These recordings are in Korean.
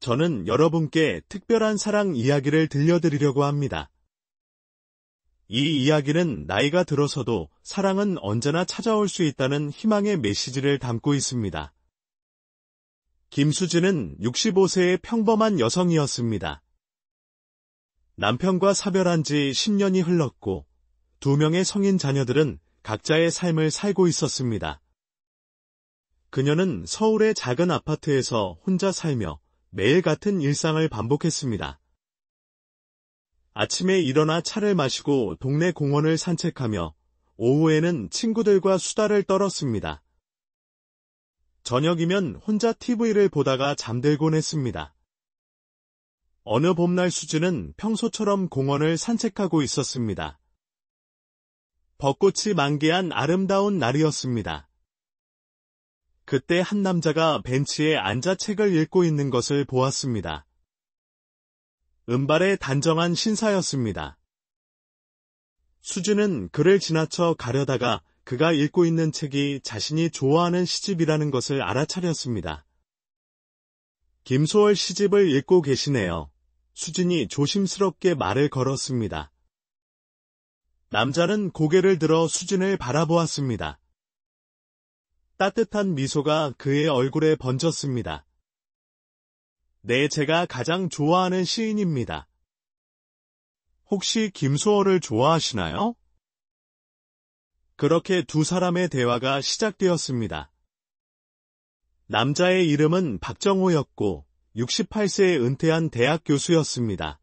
저는 여러분께 특별한 사랑 이야기를 들려드리려고 합니다. 이 이야기는 나이가 들어서도 사랑은 언제나 찾아올 수 있다는 희망의 메시지를 담고 있습니다. 김수진은 65세의 평범한 여성이었습니다. 남편과 사별한 지 10년이 흘렀고 2명의 성인 자녀들은 각자의 삶을 살고 있었습니다. 그녀는 서울의 작은 아파트에서 혼자 살며 매일 같은 일상을 반복했습니다. 아침에 일어나 차를 마시고 동네 공원을 산책하며 오후에는 친구들과 수다를 떨었습니다. 저녁이면 혼자 TV를 보다가 잠들곤 했습니다. 어느 봄날 수지는 평소처럼 공원을 산책하고 있었습니다. 벚꽃이 만개한 아름다운 날이었습니다. 그때 한 남자가 벤치에 앉아 책을 읽고 있는 것을 보았습니다. 은발의 단정한 신사였습니다. 수지는 그를 지나쳐 가려다가 그가 읽고 있는 책이 자신이 좋아하는 시집이라는 것을 알아차렸습니다. 김소월 시집을 읽고 계시네요. 수진이 조심스럽게 말을 걸었습니다. 남자는 고개를 들어 수진을 바라보았습니다. 따뜻한 미소가 그의 얼굴에 번졌습니다. 네, 제가 가장 좋아하는 시인입니다. 혹시 김소월을 좋아하시나요? 그렇게 두 사람의 대화가 시작되었습니다. 남자의 이름은 박정호였고 68세에 은퇴한 대학 교수였습니다.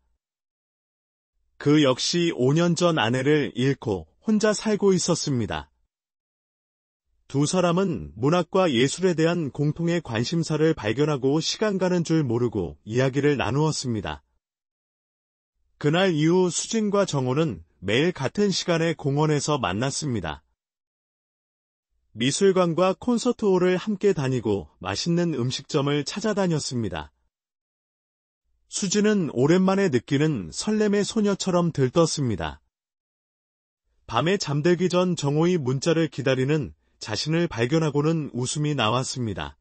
그 역시 5년 전 아내를 잃고 혼자 살고 있었습니다. 두 사람은 문학과 예술에 대한 공통의 관심사를 발견하고 시간 가는 줄 모르고 이야기를 나누었습니다. 그날 이후 수진과 정호는 매일 같은 시간에 공원에서 만났습니다. 미술관과 콘서트홀을 함께 다니고 맛있는 음식점을 찾아다녔습니다. 수진은 오랜만에 느끼는 설렘의 소녀처럼 들떴습니다. 밤에 잠들기 전 정호의 문자를 기다리는 자신을 발견하고는 웃음이 나왔습니다.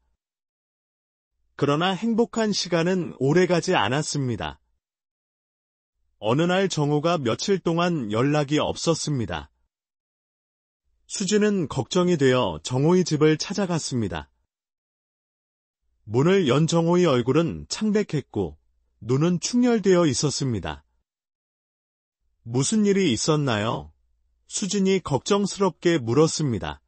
그러나 행복한 시간은 오래가지 않았습니다. 어느 날 정호가 며칠 동안 연락이 없었습니다. 수지는 걱정이 되어 정호의 집을 찾아갔습니다. 문을 연 정호의 얼굴은 창백했고 눈은 충혈되어 있었습니다. 무슨 일이 있었나요? 수진이 걱정스럽게 물었습니다.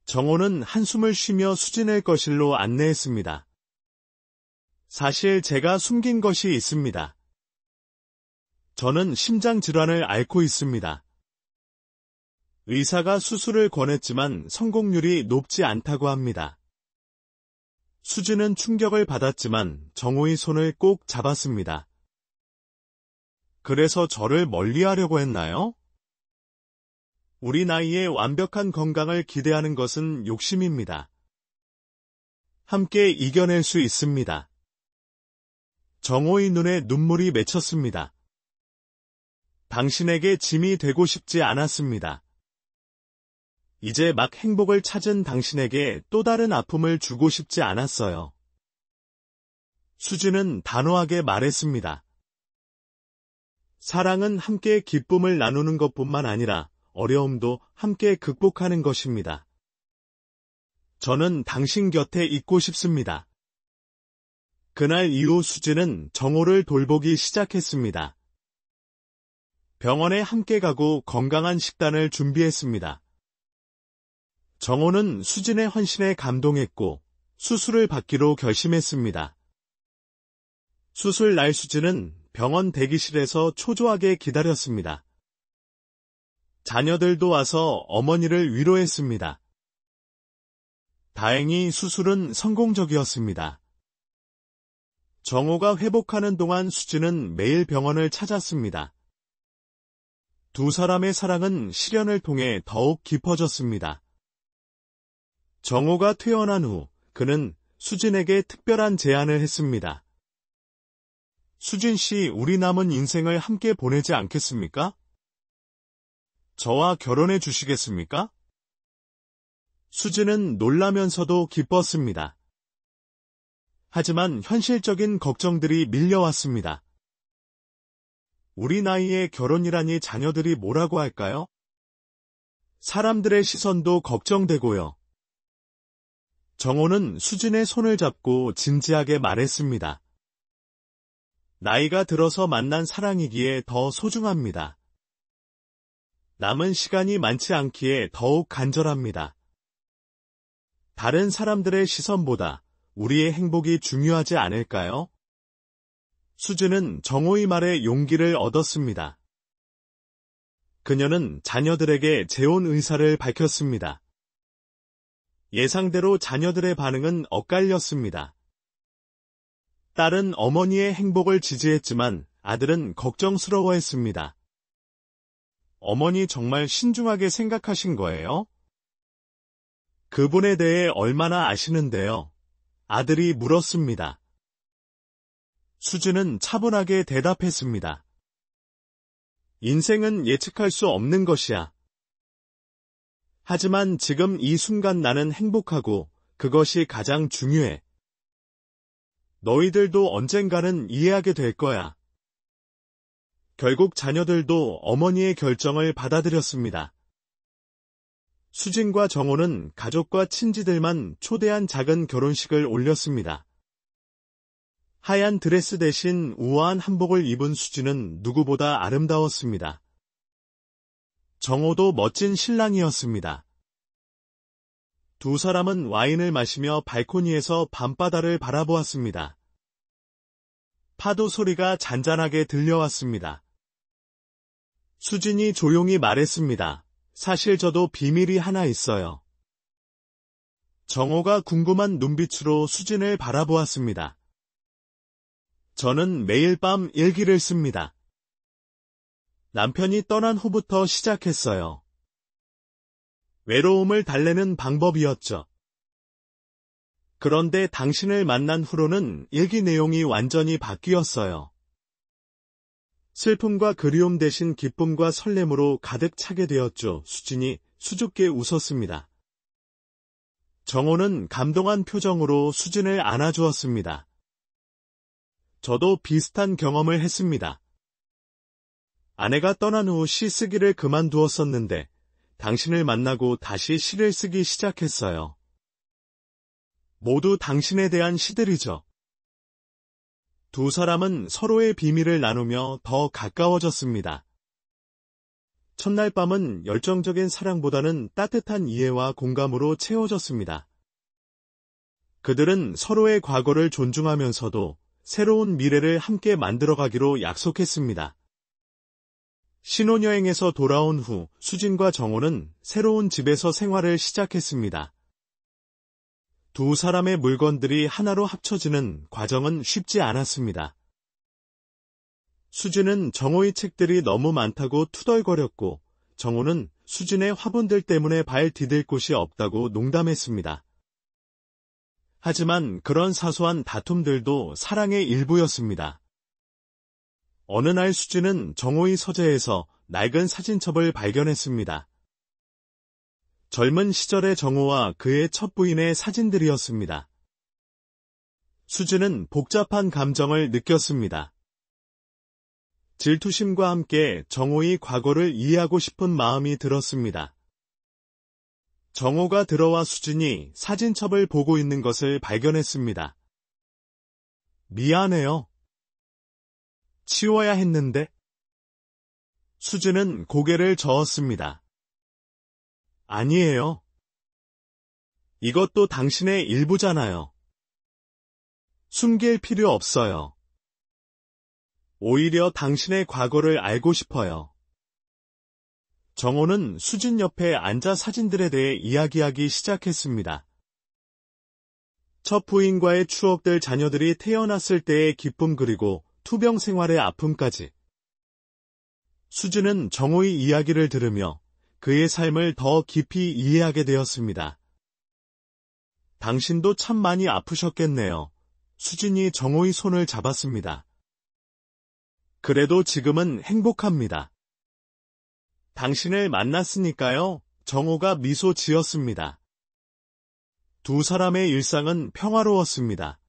정호는 한숨을 쉬며 수진을 거실로 안내했습니다. 사실 제가 숨긴 것이 있습니다. 저는 심장 질환을 앓고 있습니다. 의사가 수술을 권했지만 성공률이 높지 않다고 합니다. 수진은 충격을 받았지만 정호의 손을 꼭 잡았습니다. 그래서 저를 멀리하려고 했나요? 우리 나이에 완벽한 건강을 기대하는 것은 욕심입니다. 함께 이겨낼 수 있습니다. 정호의 눈에 눈물이 맺혔습니다. 당신에게 짐이 되고 싶지 않았습니다. 이제 막 행복을 찾은 당신에게 또 다른 아픔을 주고 싶지 않았어요. 수진은 단호하게 말했습니다. 사랑은 함께 기쁨을 나누는 것뿐만 아니라 어려움도 함께 극복하는 것입니다. 저는 당신 곁에 있고 싶습니다. 그날 이후 수진은 정호를 돌보기 시작했습니다. 병원에 함께 가고 건강한 식단을 준비했습니다. 정호는 수진의 헌신에 감동했고 수술을 받기로 결심했습니다. 수술 날 수진은 병원 대기실에서 초조하게 기다렸습니다. 자녀들도 와서 어머니를 위로했습니다. 다행히 수술은 성공적이었습니다. 정호가 회복하는 동안 수진은 매일 병원을 찾았습니다. 두 사람의 사랑은 시련을 통해 더욱 깊어졌습니다. 정호가 퇴원한 후 그는 수진에게 특별한 제안을 했습니다. 수진 씨, 우리 남은 인생을 함께 보내지 않겠습니까? 저와 결혼해 주시겠습니까? 수진은 놀라면서도 기뻤습니다. 하지만 현실적인 걱정들이 밀려왔습니다. 우리 나이에 결혼이라니 자녀들이 뭐라고 할까요? 사람들의 시선도 걱정되고요. 정호는 수진의 손을 잡고 진지하게 말했습니다. 나이가 들어서 만난 사랑이기에 더 소중합니다. 남은 시간이 많지 않기에 더욱 간절합니다. 다른 사람들의 시선보다 우리의 행복이 중요하지 않을까요? 수진은 정호의 말에 용기를 얻었습니다. 그녀는 자녀들에게 재혼 의사를 밝혔습니다. 예상대로 자녀들의 반응은 엇갈렸습니다. 딸은 어머니의 행복을 지지했지만 아들은 걱정스러워했습니다. 어머니 정말 신중하게 생각하신 거예요? 그분에 대해 얼마나 아시는데요? 아들이 물었습니다. 수진은 차분하게 대답했습니다. 인생은 예측할 수 없는 것이야. 하지만 지금 이 순간 나는 행복하고 그것이 가장 중요해. 너희들도 언젠가는 이해하게 될 거야. 결국 자녀들도 어머니의 결정을 받아들였습니다. 수진과 정호는 가족과 친지들만 초대한 작은 결혼식을 올렸습니다. 하얀 드레스 대신 우아한 한복을 입은 수진은 누구보다 아름다웠습니다. 정호도 멋진 신랑이었습니다. 두 사람은 와인을 마시며 발코니에서 밤바다를 바라보았습니다. 파도 소리가 잔잔하게 들려왔습니다. 수진이 조용히 말했습니다. 사실 저도 비밀이 하나 있어요. 정호가 궁금한 눈빛으로 수진을 바라보았습니다. 저는 매일 밤 일기를 씁니다. 남편이 떠난 후부터 시작했어요. 외로움을 달래는 방법이었죠. 그런데 당신을 만난 후로는 일기 내용이 완전히 바뀌었어요. 슬픔과 그리움 대신 기쁨과 설렘으로 가득 차게 되었죠. 수진이 수줍게 웃었습니다. 정호는 감동한 표정으로 수진을 안아주었습니다. 저도 비슷한 경험을 했습니다. 아내가 떠난 후 시 쓰기를 그만두었었는데 당신을 만나고 다시 시를 쓰기 시작했어요. 모두 당신에 대한 시들이죠. 두 사람은 서로의 비밀을 나누며 더 가까워졌습니다. 첫날 밤은 열정적인 사랑보다는 따뜻한 이해와 공감으로 채워졌습니다. 그들은 서로의 과거를 존중하면서도 새로운 미래를 함께 만들어가기로 약속했습니다. 신혼여행에서 돌아온 후 수진과 정호는 새로운 집에서 생활을 시작했습니다. 두 사람의 물건들이 하나로 합쳐지는 과정은 쉽지 않았습니다. 수진은 정호의 책들이 너무 많다고 투덜거렸고 정호는 수진의 화분들 때문에 발 디딜 곳이 없다고 농담했습니다. 하지만 그런 사소한 다툼들도 사랑의 일부였습니다. 어느 날 수진은 정호의 서재에서 낡은 사진첩을 발견했습니다. 젊은 시절의 정호와 그의 첫 부인의 사진들이었습니다. 수진은 복잡한 감정을 느꼈습니다. 질투심과 함께 정호의 과거를 이해하고 싶은 마음이 들었습니다. 정호가 들어와 수진이 사진첩을 보고 있는 것을 발견했습니다. 미안해요. 치워야 했는데. 수진은 고개를 저었습니다. 아니에요. 이것도 당신의 일부잖아요. 숨길 필요 없어요. 오히려 당신의 과거를 알고 싶어요. 정호는 수진 옆에 앉아 사진들에 대해 이야기하기 시작했습니다. 첫 부인과의 추억들, 자녀들이 태어났을 때의 기쁨, 그리고 투병 생활의 아픔까지. 수진은 정호의 이야기를 들으며 그의 삶을 더 깊이 이해하게 되었습니다. 당신도 참 많이 아프셨겠네요. 수진이 정호의 손을 잡았습니다. 그래도 지금은 행복합니다. 당신을 만났으니까요. 정호가 미소 지었습니다. 두 사람의 일상은 평화로웠습니다.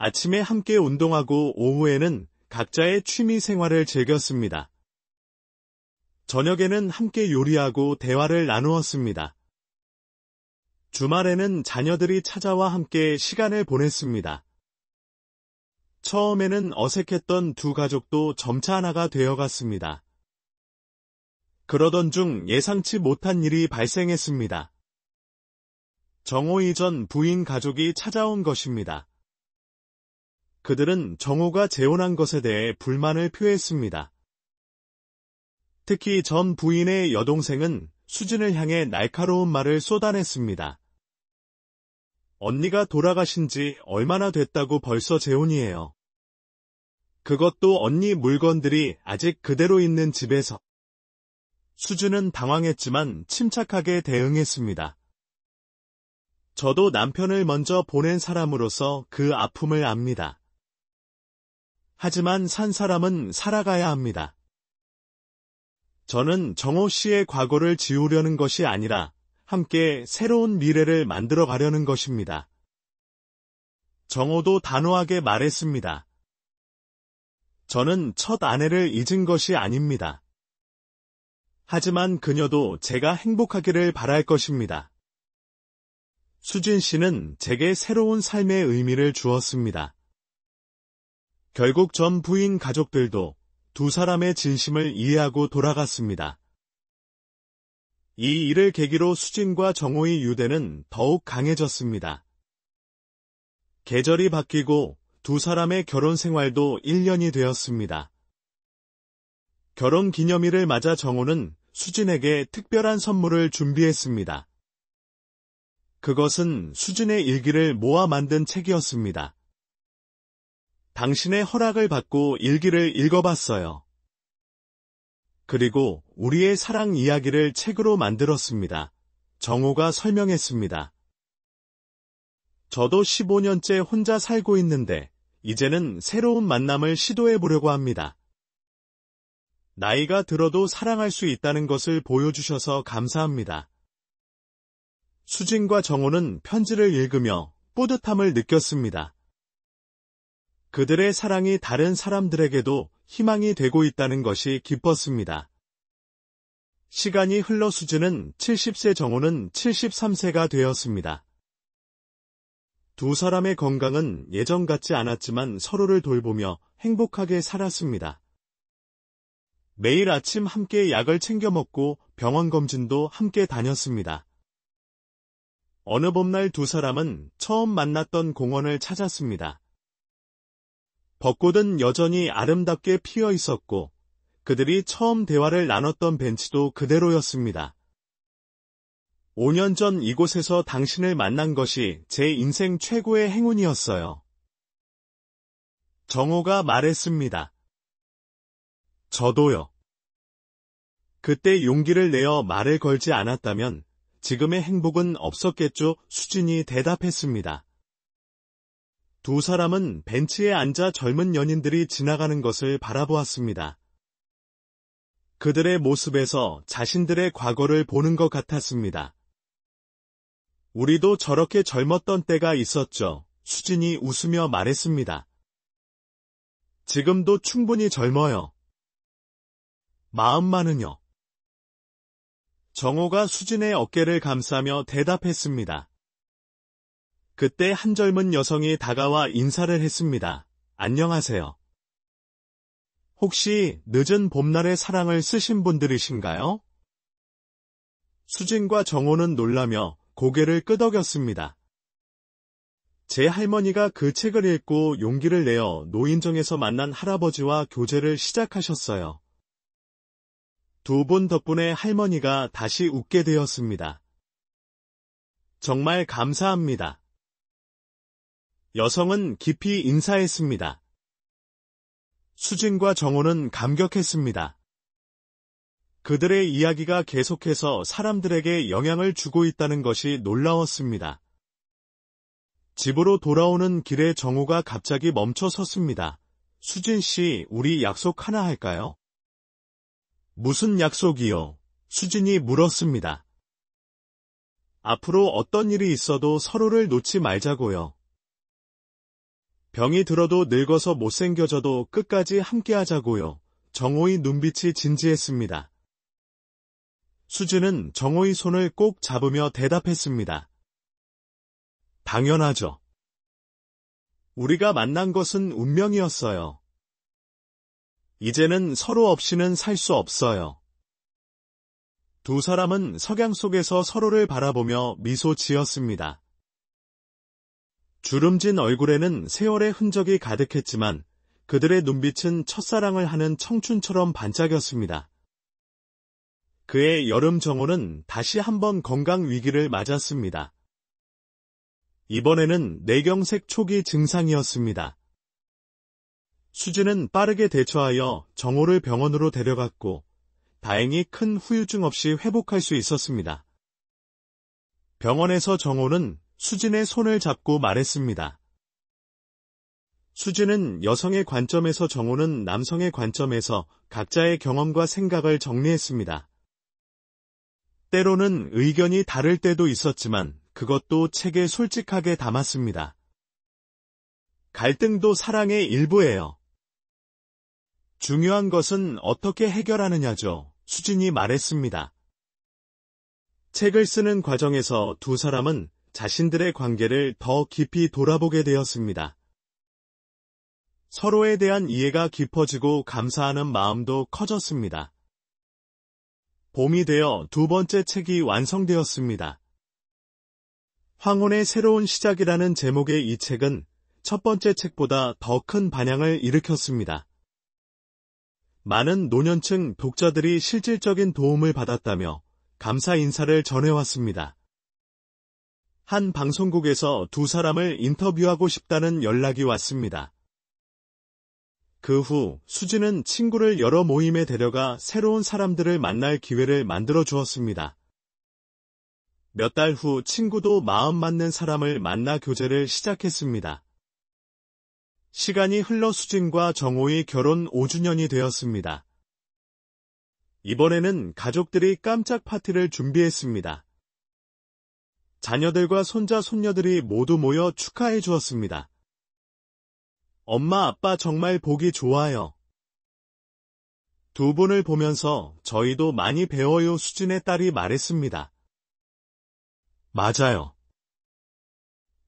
아침에 함께 운동하고 오후에는 각자의 취미 생활을 즐겼습니다. 저녁에는 함께 요리하고 대화를 나누었습니다. 주말에는 자녀들이 찾아와 함께 시간을 보냈습니다. 처음에는 어색했던 두 가족도 점차 하나가 되어갔습니다. 그러던 중 예상치 못한 일이 발생했습니다. 정호 이전 부인 가족이 찾아온 것입니다. 그들은 정호가 재혼한 것에 대해 불만을 표했습니다. 특히 전 부인의 여동생은 수진을 향해 날카로운 말을 쏟아냈습니다. 언니가 돌아가신 지 얼마나 됐다고 벌써 재혼이에요. 그것도 언니 물건들이 아직 그대로 있는 집에서. 수진은 당황했지만 침착하게 대응했습니다. 저도 남편을 먼저 보낸 사람으로서 그 아픔을 압니다. 하지만 산 사람은 살아가야 합니다. 저는 정호 씨의 과거를 지우려는 것이 아니라 함께 새로운 미래를 만들어 가려는 것입니다. 정호도 단호하게 말했습니다. 저는 첫 아내를 잊은 것이 아닙니다. 하지만 그녀도 제가 행복하기를 바랄 것입니다. 수진 씨는 제게 새로운 삶의 의미를 주었습니다. 결국 전 부인 가족들도 두 사람의 진심을 이해하고 돌아갔습니다. 이 일을 계기로 수진과 정호의 유대는 더욱 강해졌습니다. 계절이 바뀌고 두 사람의 결혼 생활도 1년이 되었습니다. 결혼 기념일을 맞아 정호는 수진에게 특별한 선물을 준비했습니다. 그것은 수진의 일기를 모아 만든 책이었습니다. 당신의 허락을 받고 일기를 읽어봤어요. 그리고 우리의 사랑 이야기를 책으로 만들었습니다. 정호가 설명했습니다. 저도 15년째 혼자 살고 있는데 이제는 새로운 만남을 시도해보려고 합니다. 나이가 들어도 사랑할 수 있다는 것을 보여주셔서 감사합니다. 수진과 정호는 편지를 읽으며 뿌듯함을 느꼈습니다. 그들의 사랑이 다른 사람들에게도 희망이 되고 있다는 것이 기뻤습니다. 시간이 흘러 수진은 70세, 정호는 73세가 되었습니다. 두 사람의 건강은 예전 같지 않았지만 서로를 돌보며 행복하게 살았습니다. 매일 아침 함께 약을 챙겨 먹고 병원 검진도 함께 다녔습니다. 어느 봄날 두 사람은 처음 만났던 공원을 찾았습니다. 벚꽃은 여전히 아름답게 피어 있었고 그들이 처음 대화를 나눴던 벤치도 그대로였습니다. 5년 전 이곳에서 당신을 만난 것이 제 인생 최고의 행운이었어요. 정호가 말했습니다. 저도요. 그때 용기를 내어 말을 걸지 않았다면 지금의 행복은 없었겠죠. 수진이 대답했습니다. 두 사람은 벤치에 앉아 젊은 연인들이 지나가는 것을 바라보았습니다. 그들의 모습에서 자신들의 과거를 보는 것 같았습니다. 우리도 저렇게 젊었던 때가 있었죠. 수진이 웃으며 말했습니다. 지금도 충분히 젊어요. 마음만은요. 정호가 수진의 어깨를 감싸며 대답했습니다. 그때 한 젊은 여성이 다가와 인사를 했습니다. 안녕하세요. 혹시 늦은 봄날의 사랑을 쓰신 분들이신가요? 수진과 정호는 놀라며 고개를 끄덕였습니다. 제 할머니가 그 책을 읽고 용기를 내어 노인정에서 만난 할아버지와 교제를 시작하셨어요. 두 분 덕분에 할머니가 다시 웃게 되었습니다. 정말 감사합니다. 여성은 깊이 인사했습니다. 수진과 정호는 감격했습니다. 그들의 이야기가 계속해서 사람들에게 영향을 주고 있다는 것이 놀라웠습니다. 집으로 돌아오는 길에 정호가 갑자기 멈춰 섰습니다. 수진 씨, 우리 약속 하나 할까요? 무슨 약속이요? 수진이 물었습니다. 앞으로 어떤 일이 있어도 서로를 놓지 말자고요. 병이 들어도 늙어서 못생겨져도 끝까지 함께하자고요. 정호의 눈빛이 진지했습니다. 수진은 정호의 손을 꼭 잡으며 대답했습니다. 당연하죠. 우리가 만난 것은 운명이었어요. 이제는 서로 없이는 살 수 없어요. 두 사람은 석양 속에서 서로를 바라보며 미소 지었습니다. 주름진 얼굴에는 세월의 흔적이 가득했지만 그들의 눈빛은 첫사랑을 하는 청춘처럼 반짝였습니다. 그의 여름 정호는 다시 한번 건강 위기를 맞았습니다. 이번에는 뇌경색 초기 증상이었습니다. 수진은 빠르게 대처하여 정호를 병원으로 데려갔고 다행히 큰 후유증 없이 회복할 수 있었습니다. 병원에서 정호는 수진의 손을 잡고 말했습니다. 수진은 여성의 관점에서, 정호는 남성의 관점에서 각자의 경험과 생각을 정리했습니다. 때로는 의견이 다를 때도 있었지만 그것도 책에 솔직하게 담았습니다. 갈등도 사랑의 일부예요. 중요한 것은 어떻게 해결하느냐죠. 수진이 말했습니다. 책을 쓰는 과정에서 두 사람은 자신들의 관계를 더 깊이 돌아보게 되었습니다. 서로에 대한 이해가 깊어지고 감사하는 마음도 커졌습니다. 봄이 되어 두 번째 책이 완성되었습니다. 황혼의 새로운 시작이라는 제목의 이 책은 첫 번째 책보다 더 큰 반향을 일으켰습니다. 많은 노년층 독자들이 실질적인 도움을 받았다며 감사 인사를 전해왔습니다. 한 방송국에서 두 사람을 인터뷰하고 싶다는 연락이 왔습니다. 그 후 수진은 친구를 여러 모임에 데려가 새로운 사람들을 만날 기회를 만들어 주었습니다. 몇 달 후 친구도 마음 맞는 사람을 만나 교제를 시작했습니다. 시간이 흘러 수진과 정호의 결혼 5주년이 되었습니다. 이번에는 가족들이 깜짝 파티를 준비했습니다. 자녀들과 손자, 손녀들이 모두 모여 축하해 주었습니다. 엄마, 아빠 정말 보기 좋아요. 두 분을 보면서 저희도 많이 배워요. 수진의 딸이 말했습니다. 맞아요.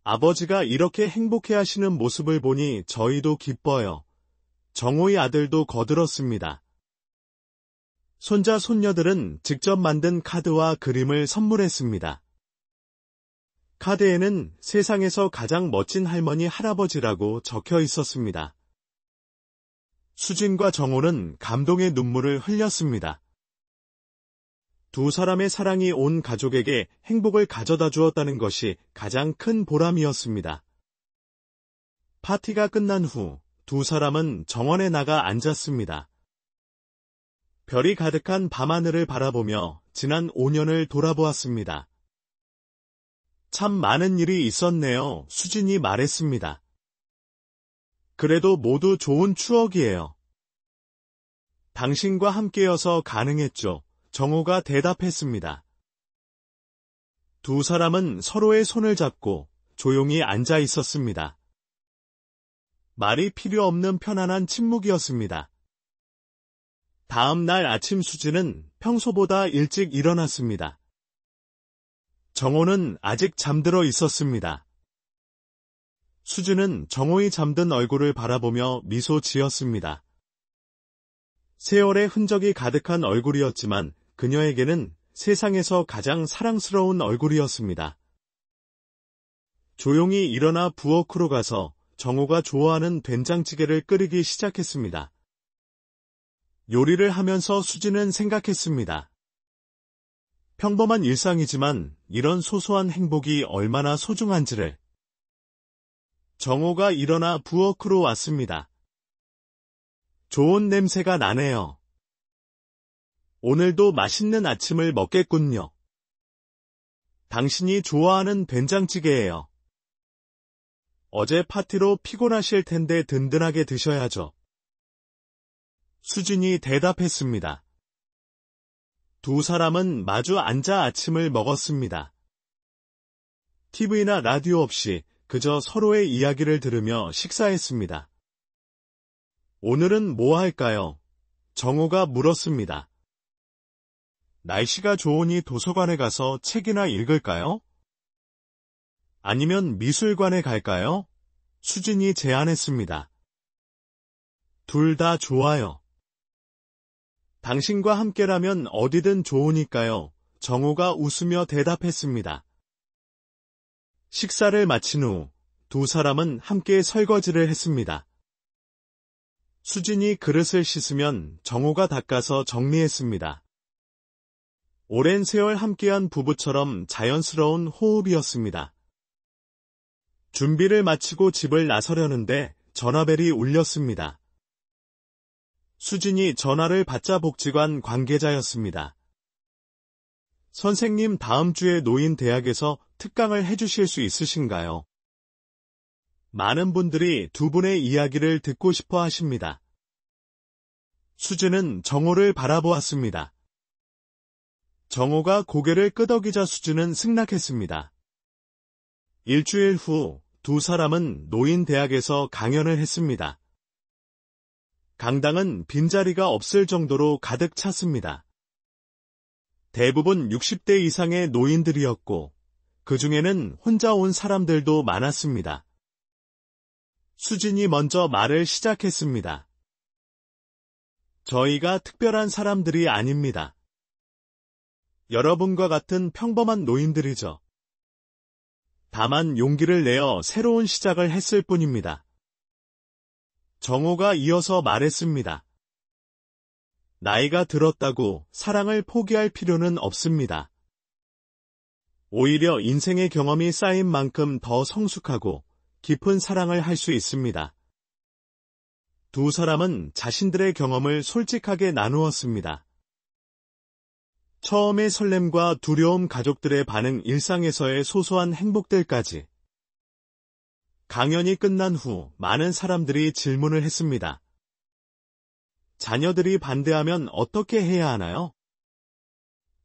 아버지가 이렇게 행복해하시는 모습을 보니 저희도 기뻐요. 정호의 아들도 거들었습니다. 손자, 손녀들은 직접 만든 카드와 그림을 선물했습니다. 카드에는 세상에서 가장 멋진 할머니, 할아버지라고 적혀 있었습니다. 수진과 정호는 감동의 눈물을 흘렸습니다. 두 사람의 사랑이 온 가족에게 행복을 가져다 주었다는 것이 가장 큰 보람이었습니다. 파티가 끝난 후 두 사람은 정원에 나가 앉았습니다. 별이 가득한 밤하늘을 바라보며 지난 5년을 돌아보았습니다. 참 많은 일이 있었네요. 수진이 말했습니다. 그래도 모두 좋은 추억이에요. 당신과 함께여서 가능했죠. 정호가 대답했습니다. 두 사람은 서로의 손을 잡고 조용히 앉아 있었습니다. 말이 필요 없는 편안한 침묵이었습니다. 다음 날 아침 수진은 평소보다 일찍 일어났습니다. 정호는 아직 잠들어 있었습니다. 수진은 정호의 잠든 얼굴을 바라보며 미소 지었습니다. 세월의 흔적이 가득한 얼굴이었지만 그녀에게는 세상에서 가장 사랑스러운 얼굴이었습니다. 조용히 일어나 부엌으로 가서 정호가 좋아하는 된장찌개를 끓이기 시작했습니다. 요리를 하면서 수진은 생각했습니다. 평범한 일상이지만 이런 소소한 행복이 얼마나 소중한지를. 정호가 일어나 부엌으로 왔습니다. 좋은 냄새가 나네요. 오늘도 맛있는 아침을 먹겠군요. 당신이 좋아하는 된장찌개예요. 어제 파티로 피곤하실 텐데 든든하게 드셔야죠. 수진이 대답했습니다. 두 사람은 마주 앉아 아침을 먹었습니다. TV나 라디오 없이 그저 서로의 이야기를 들으며 식사했습니다. 오늘은 뭐 할까요? 정호가 물었습니다. 날씨가 좋으니 도서관에 가서 책이나 읽을까요? 아니면 미술관에 갈까요? 수진이 제안했습니다. 둘 다 좋아요. 당신과 함께라면 어디든 좋으니까요. 정호가 웃으며 대답했습니다. 식사를 마친 후 두 사람은 함께 설거지를 했습니다. 수진이 그릇을 씻으면 정호가 닦아서 정리했습니다. 오랜 세월 함께한 부부처럼 자연스러운 호흡이었습니다. 준비를 마치고 집을 나서려는데 전화벨이 울렸습니다. 수진이 전화를 받자 복지관 관계자였습니다. 선생님, 다음 주에 노인대학에서 특강을 해주실 수 있으신가요? 많은 분들이 두 분의 이야기를 듣고 싶어 하십니다. 수진은 정호를 바라보았습니다. 정호가 고개를 끄덕이자 수진은 승낙했습니다. 일주일 후 두 사람은 노인대학에서 강연을 했습니다. 강당은 빈자리가 없을 정도로 가득 찼습니다. 대부분 60대 이상의 노인들이었고 그 중에는 혼자 온 사람들도 많았습니다. 수진이 먼저 말을 시작했습니다. 저희가 특별한 사람들이 아닙니다. 여러분과 같은 평범한 노인들이죠. 다만 용기를 내어 새로운 시작을 했을 뿐입니다. 정호가 이어서 말했습니다. 나이가 들었다고 사랑을 포기할 필요는 없습니다. 오히려 인생의 경험이 쌓인 만큼 더 성숙하고 깊은 사랑을 할 수 있습니다. 두 사람은 자신들의 경험을 솔직하게 나누었습니다. 처음의 설렘과 두려움, 가족들의 반응, 일상에서의 소소한 행복들까지. 강연이 끝난 후 많은 사람들이 질문을 했습니다. 자녀들이 반대하면 어떻게 해야 하나요?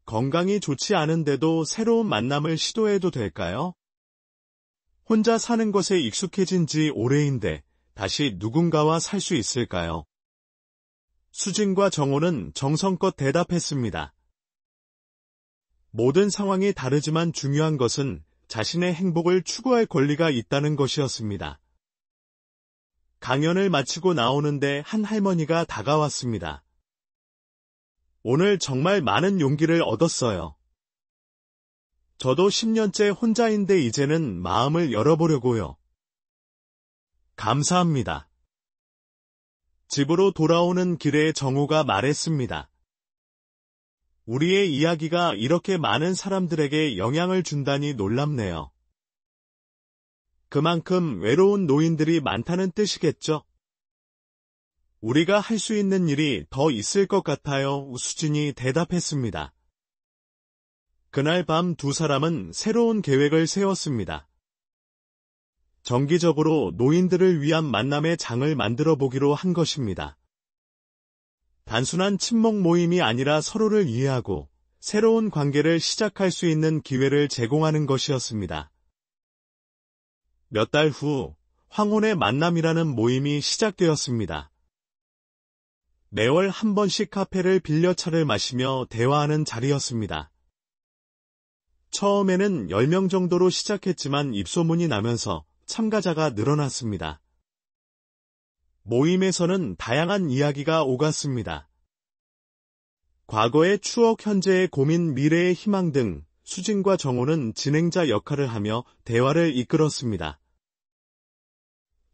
건강이 좋지 않은데도 새로운 만남을 시도해도 될까요? 혼자 사는 것에 익숙해진 지 오래인데 다시 누군가와 살 수 있을까요? 수진과 정호는 정성껏 대답했습니다. 모든 상황이 다르지만 중요한 것은 자신의 행복을 추구할 권리가 있다는 것이었습니다. 강연을 마치고 나오는데 한 할머니가 다가왔습니다. 오늘 정말 많은 용기를 얻었어요. 저도 10년째 혼자인데 이제는 마음을 열어보려고요. 감사합니다. 집으로 돌아오는 길에 정호가 말했습니다. 우리의 이야기가 이렇게 많은 사람들에게 영향을 준다니 놀랍네요. 그만큼 외로운 노인들이 많다는 뜻이겠죠? 우리가 할 수 있는 일이 더 있을 것 같아요. 수진이 대답했습니다. 그날 밤 두 사람은 새로운 계획을 세웠습니다. 정기적으로 노인들을 위한 만남의 장을 만들어 보기로 한 것입니다. 단순한 친목 모임이 아니라 서로를 이해하고 새로운 관계를 시작할 수 있는 기회를 제공하는 것이었습니다. 몇 달 후 황혼의 만남이라는 모임이 시작되었습니다. 매월 한 번씩 카페를 빌려 차를 마시며 대화하는 자리였습니다. 처음에는 10명 정도로 시작했지만 입소문이 나면서 참가자가 늘어났습니다. 모임에서는 다양한 이야기가 오갔습니다. 과거의 추억, 현재의 고민, 미래의 희망 등 수진과 정호는 진행자 역할을 하며 대화를 이끌었습니다.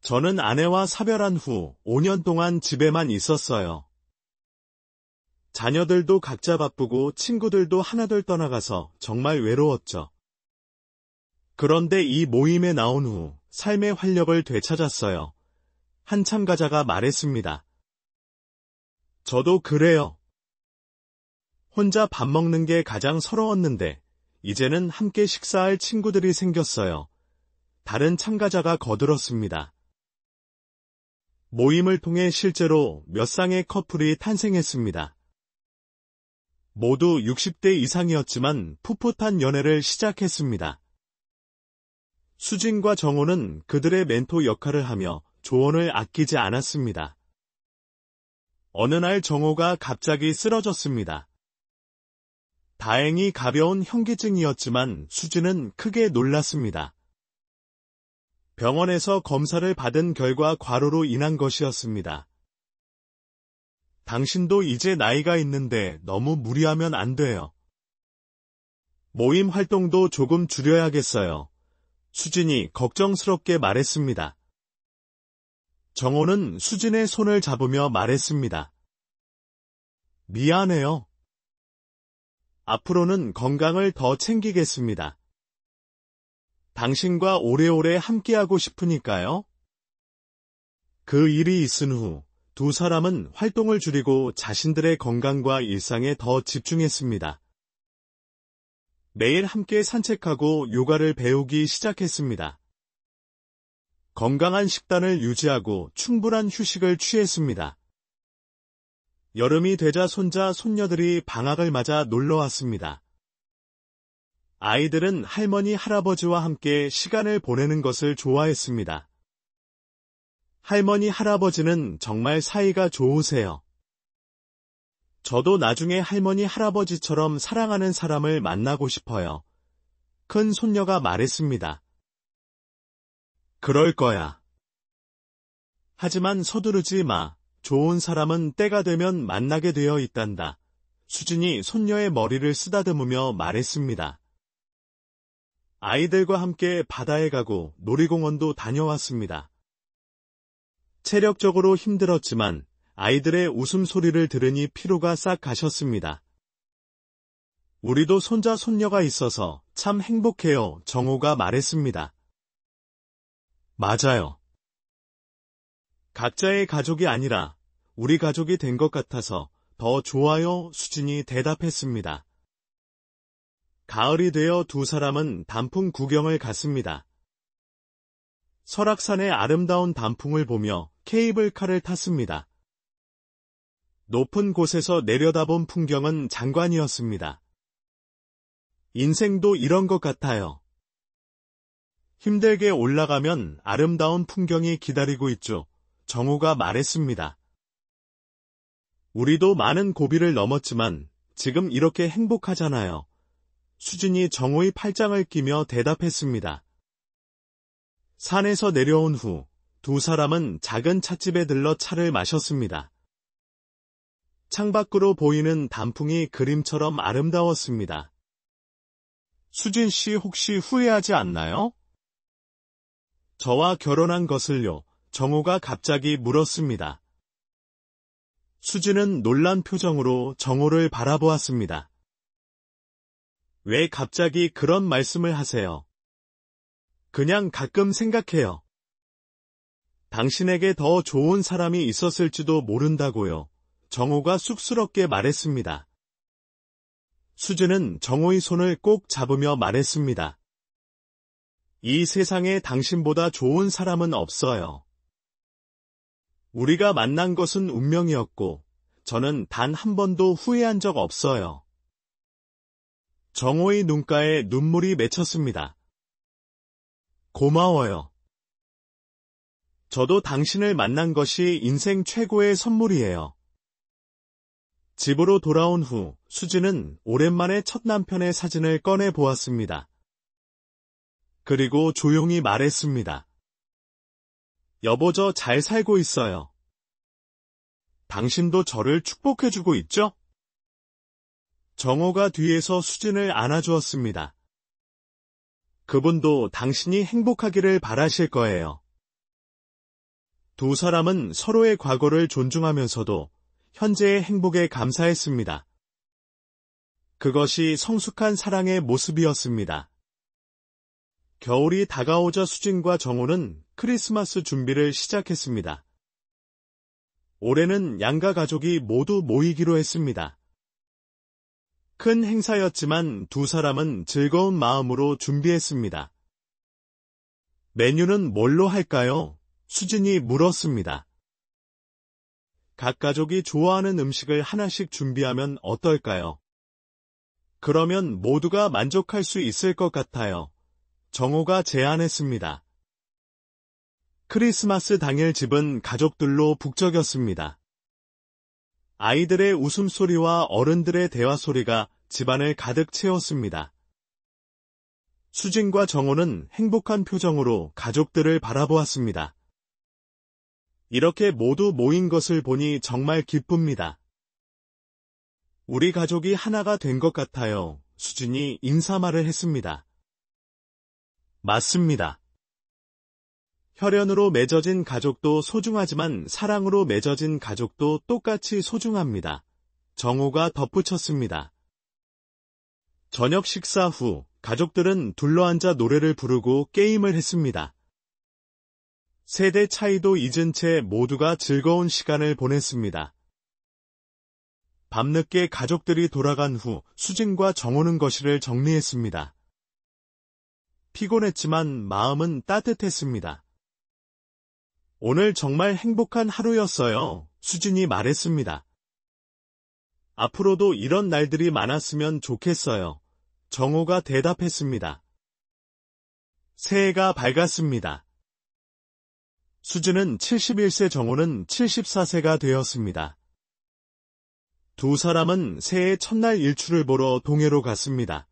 저는 아내와 사별한 후 5년 동안 집에만 있었어요. 자녀들도 각자 바쁘고 친구들도 하나둘 떠나가서 정말 외로웠죠. 그런데 이 모임에 나온 후 삶의 활력을 되찾았어요. 한 참가자가 말했습니다. 저도 그래요. 혼자 밥 먹는 게 가장 서러웠는데 이제는 함께 식사할 친구들이 생겼어요. 다른 참가자가 거들었습니다. 모임을 통해 실제로 몇 쌍의 커플이 탄생했습니다. 모두 60대 이상이었지만 풋풋한 연애를 시작했습니다. 수진과 정호는 그들의 멘토 역할을 하며 조언을 아끼지 않았습니다. 어느 날 정호가 갑자기 쓰러졌습니다. 다행히 가벼운 현기증이었지만 수진은 크게 놀랐습니다. 병원에서 검사를 받은 결과 과로로 인한 것이었습니다. 당신도 이제 나이가 있는데 너무 무리하면 안 돼요. 모임 활동도 조금 줄여야겠어요. 수진이 걱정스럽게 말했습니다. 정호는 수진의 손을 잡으며 말했습니다. 미안해요. 앞으로는 건강을 더 챙기겠습니다. 당신과 오래오래 함께하고 싶으니까요. 그 일이 있은 후 두 사람은 활동을 줄이고 자신들의 건강과 일상에 더 집중했습니다. 매일 함께 산책하고 요가를 배우기 시작했습니다. 건강한 식단을 유지하고 충분한 휴식을 취했습니다. 여름이 되자 손자, 손녀들이 방학을 맞아 놀러 왔습니다. 아이들은 할머니, 할아버지와 함께 시간을 보내는 것을 좋아했습니다. 할머니, 할아버지는 정말 사이가 좋으세요. 저도 나중에 할머니, 할아버지처럼 사랑하는 사람을 만나고 싶어요. 큰 손녀가 말했습니다. 그럴 거야. 하지만 서두르지 마. 좋은 사람은 때가 되면 만나게 되어 있단다. 수진이 손녀의 머리를 쓰다듬으며 말했습니다. 아이들과 함께 바다에 가고 놀이공원도 다녀왔습니다. 체력적으로 힘들었지만 아이들의 웃음소리를 들으니 피로가 싹 가셨습니다. 우리도 손자, 손녀가 있어서 참 행복해요. 정호가 말했습니다. 맞아요. 각자의 가족이 아니라 우리 가족이 된 것 같아서 더 좋아요. 수진이 대답했습니다. 가을이 되어 두 사람은 단풍 구경을 갔습니다. 설악산의 아름다운 단풍을 보며 케이블카를 탔습니다. 높은 곳에서 내려다본 풍경은 장관이었습니다. 인생도 이런 것 같아요. 힘들게 올라가면 아름다운 풍경이 기다리고 있죠. 정호가 말했습니다. 우리도 많은 고비를 넘었지만 지금 이렇게 행복하잖아요. 수진이 정호의 팔짱을 끼며 대답했습니다. 산에서 내려온 후 두 사람은 작은 찻집에 들러 차를 마셨습니다. 창밖으로 보이는 단풍이 그림처럼 아름다웠습니다. 수진 씨 혹시 후회하지 않나요? 저와 결혼한 것을요. 정호가 갑자기 물었습니다. 수진은 놀란 표정으로 정호를 바라보았습니다. 왜 갑자기 그런 말씀을 하세요? 그냥 가끔 생각해요. 당신에게 더 좋은 사람이 있었을지도 모른다고요. 정호가 쑥스럽게 말했습니다. 수진은 정호의 손을 꼭 잡으며 말했습니다. 이 세상에 당신보다 좋은 사람은 없어요. 우리가 만난 것은 운명이었고 저는 단 한 번도 후회한 적 없어요. 정호의 눈가에 눈물이 맺혔습니다. 고마워요. 저도 당신을 만난 것이 인생 최고의 선물이에요. 집으로 돌아온 후 수진은 오랜만에 첫 남편의 사진을 꺼내 보았습니다. 그리고 조용히 말했습니다. 여보, 저 잘 살고 있어요. 당신도 저를 축복해주고 있죠? 정호가 뒤에서 수진을 안아주었습니다. 그분도 당신이 행복하기를 바라실 거예요. 두 사람은 서로의 과거를 존중하면서도 현재의 행복에 감사했습니다. 그것이 성숙한 사랑의 모습이었습니다. 겨울이 다가오자 수진과 정호는 크리스마스 준비를 시작했습니다. 올해는 양가 가족이 모두 모이기로 했습니다. 큰 행사였지만 두 사람은 즐거운 마음으로 준비했습니다. 메뉴는 뭘로 할까요? 수진이 물었습니다. 각 가족이 좋아하는 음식을 하나씩 준비하면 어떨까요? 그러면 모두가 만족할 수 있을 것 같아요. 정호가 제안했습니다. 크리스마스 당일 집은 가족들로 북적였습니다. 아이들의 웃음소리와 어른들의 대화소리가 집안을 가득 채웠습니다. 수진과 정호는 행복한 표정으로 가족들을 바라보았습니다. 이렇게 모두 모인 것을 보니 정말 기쁩니다. 우리 가족이 하나가 된 것 같아요. 수진이 인사말을 했습니다. 맞습니다. 혈연으로 맺어진 가족도 소중하지만 사랑으로 맺어진 가족도 똑같이 소중합니다. 정호가 덧붙였습니다. 저녁 식사 후 가족들은 둘러앉아 노래를 부르고 게임을 했습니다. 세대 차이도 잊은 채 모두가 즐거운 시간을 보냈습니다. 밤늦게 가족들이 돌아간 후 수진과 정호는 거실을 정리했습니다. 피곤했지만 마음은 따뜻했습니다. 오늘 정말 행복한 하루였어요. 수진이 말했습니다. 앞으로도 이런 날들이 많았으면 좋겠어요. 정호가 대답했습니다. 새해가 밝았습니다. 수진은 71세, 정호는 74세가 되었습니다. 두 사람은 새해 첫날 일출을 보러 동해로 갔습니다.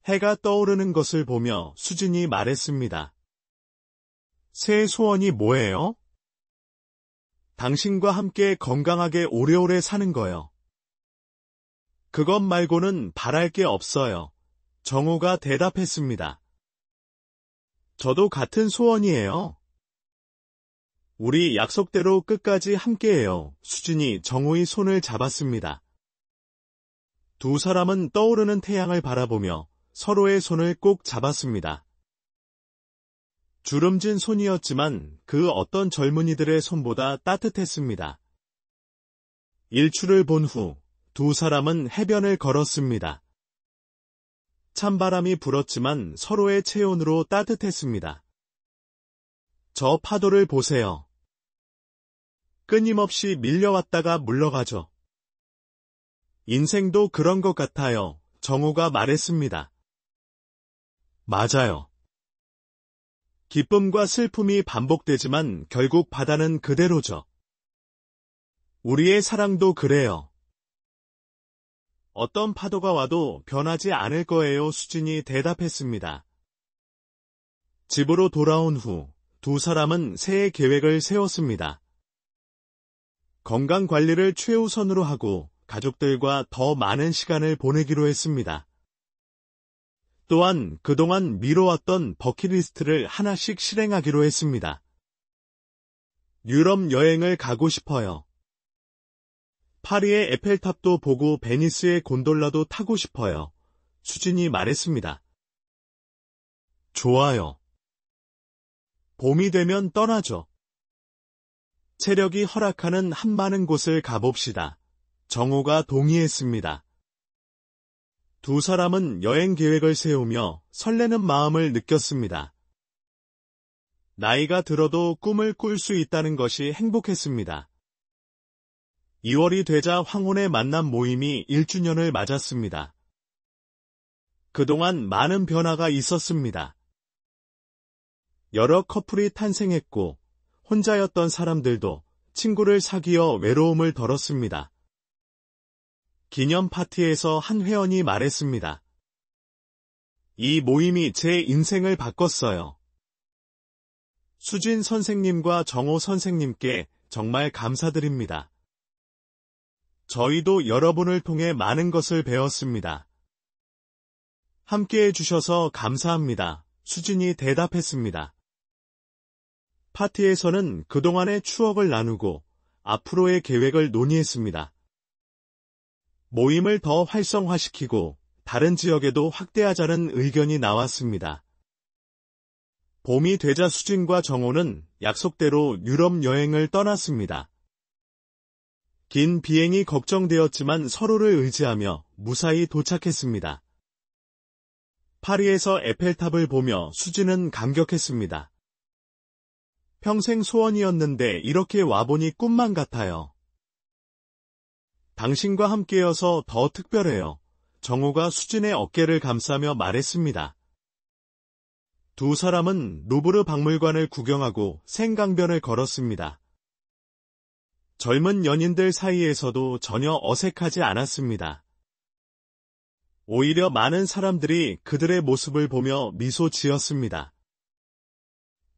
해가 떠오르는 것을 보며 수진이 말했습니다. 새해 소원이 뭐예요? 당신과 함께 건강하게 오래오래 사는 거요. 그것 말고는 바랄 게 없어요. 정호가 대답했습니다. 저도 같은 소원이에요. 우리 약속대로 끝까지 함께해요. 수진이 정호의 손을 잡았습니다. 두 사람은 떠오르는 태양을 바라보며 서로의 손을 꼭 잡았습니다. 주름진 손이었지만 그 어떤 젊은이들의 손보다 따뜻했습니다. 일출을 본 후 두 사람은 해변을 걸었습니다. 찬바람이 불었지만 서로의 체온으로 따뜻했습니다. 저 파도를 보세요. 끊임없이 밀려왔다가 물러가죠. 인생도 그런 것 같아요. 정호가 말했습니다. 맞아요. 기쁨과 슬픔이 반복되지만 결국 바다는 그대로죠. 우리의 사랑도 그래요. 어떤 파도가 와도 변하지 않을 거예요. 수진이 대답했습니다. 집으로 돌아온 후 두 사람은 새해 계획을 세웠습니다. 건강 관리를 최우선으로 하고 가족들과 더 많은 시간을 보내기로 했습니다. 또한 그동안 미뤄왔던 버킷리스트를 하나씩 실행하기로 했습니다. 유럽 여행을 가고 싶어요. 파리의 에펠탑도 보고 베니스의 곤돌라도 타고 싶어요. 수진이 말했습니다. 좋아요. 봄이 되면 떠나죠. 체력이 허락하는 한 많은 곳을 가봅시다. 정호가 동의했습니다. 두 사람은 여행 계획을 세우며 설레는 마음을 느꼈습니다. 나이가 들어도 꿈을 꿀 수 있다는 것이 행복했습니다. 2월이 되자 황혼의 만남 모임이 1주년을 맞았습니다. 그동안 많은 변화가 있었습니다. 여러 커플이 탄생했고 혼자였던 사람들도 친구를 사귀어 외로움을 덜었습니다. 기념 파티에서 한 회원이 말했습니다. 이 모임이 제 인생을 바꿨어요. 수진 선생님과 정호 선생님께 정말 감사드립니다. 저희도 여러분을 통해 많은 것을 배웠습니다. 함께해 주셔서 감사합니다. 수진이 대답했습니다. 파티에서는 그동안의 추억을 나누고 앞으로의 계획을 논의했습니다. 모임을 더 활성화시키고 다른 지역에도 확대하자는 의견이 나왔습니다. 봄이 되자 수진과 정호는 약속대로 유럽 여행을 떠났습니다. 긴 비행이 걱정되었지만 서로를 의지하며 무사히 도착했습니다. 파리에서 에펠탑을 보며 수진은 감격했습니다. 평생 소원이었는데 이렇게 와보니 꿈만 같아요. 당신과 함께여서 더 특별해요. 정호가 수진의 어깨를 감싸며 말했습니다. 두 사람은 루브르 박물관을 구경하고 생강변을 걸었습니다. 젊은 연인들 사이에서도 전혀 어색하지 않았습니다. 오히려 많은 사람들이 그들의 모습을 보며 미소 지었습니다.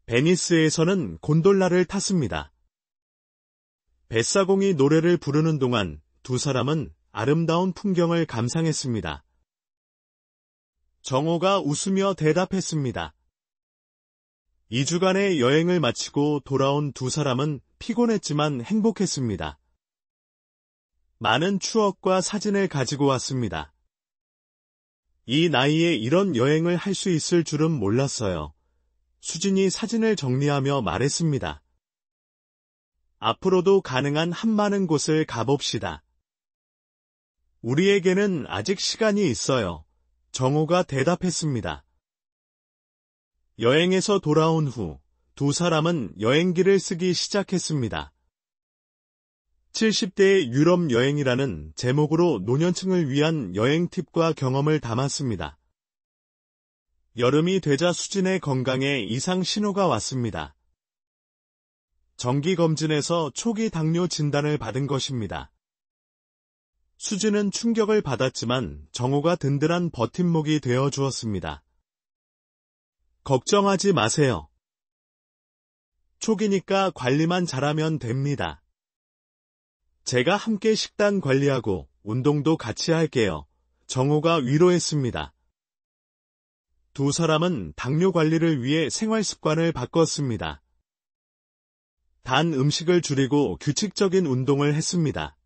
베니스에서는 곤돌라를 탔습니다. 뱃사공이 노래를 부르는 동안 두 사람은 아름다운 풍경을 감상했습니다. 정호가 웃으며 대답했습니다. 2주간의 여행을 마치고 돌아온 두 사람은 피곤했지만 행복했습니다. 많은 추억과 사진을 가지고 왔습니다. 이 나이에 이런 여행을 할 수 있을 줄은 몰랐어요. 수진이 사진을 정리하며 말했습니다. 앞으로도 가능한 한 많은 곳을 가봅시다. 우리에게는 아직 시간이 있어요. 정호가 대답했습니다. 여행에서 돌아온 후 두 사람은 여행기를 쓰기 시작했습니다. 70대의 유럽 여행이라는 제목으로 노년층을 위한 여행 팁과 경험을 담았습니다. 여름이 되자 수진의 건강에 이상 신호가 왔습니다. 정기검진에서 초기 당뇨 진단을 받은 것입니다. 수진은 충격을 받았지만 정호가 든든한 버팀목이 되어 주었습니다. 걱정하지 마세요. 초기니까 관리만 잘하면 됩니다. 제가 함께 식단 관리하고 운동도 같이 할게요. 정호가 위로했습니다. 두 사람은 당뇨 관리를 위해 생활 습관을 바꿨습니다. 단 음식을 줄이고 규칙적인 운동을 했습니다.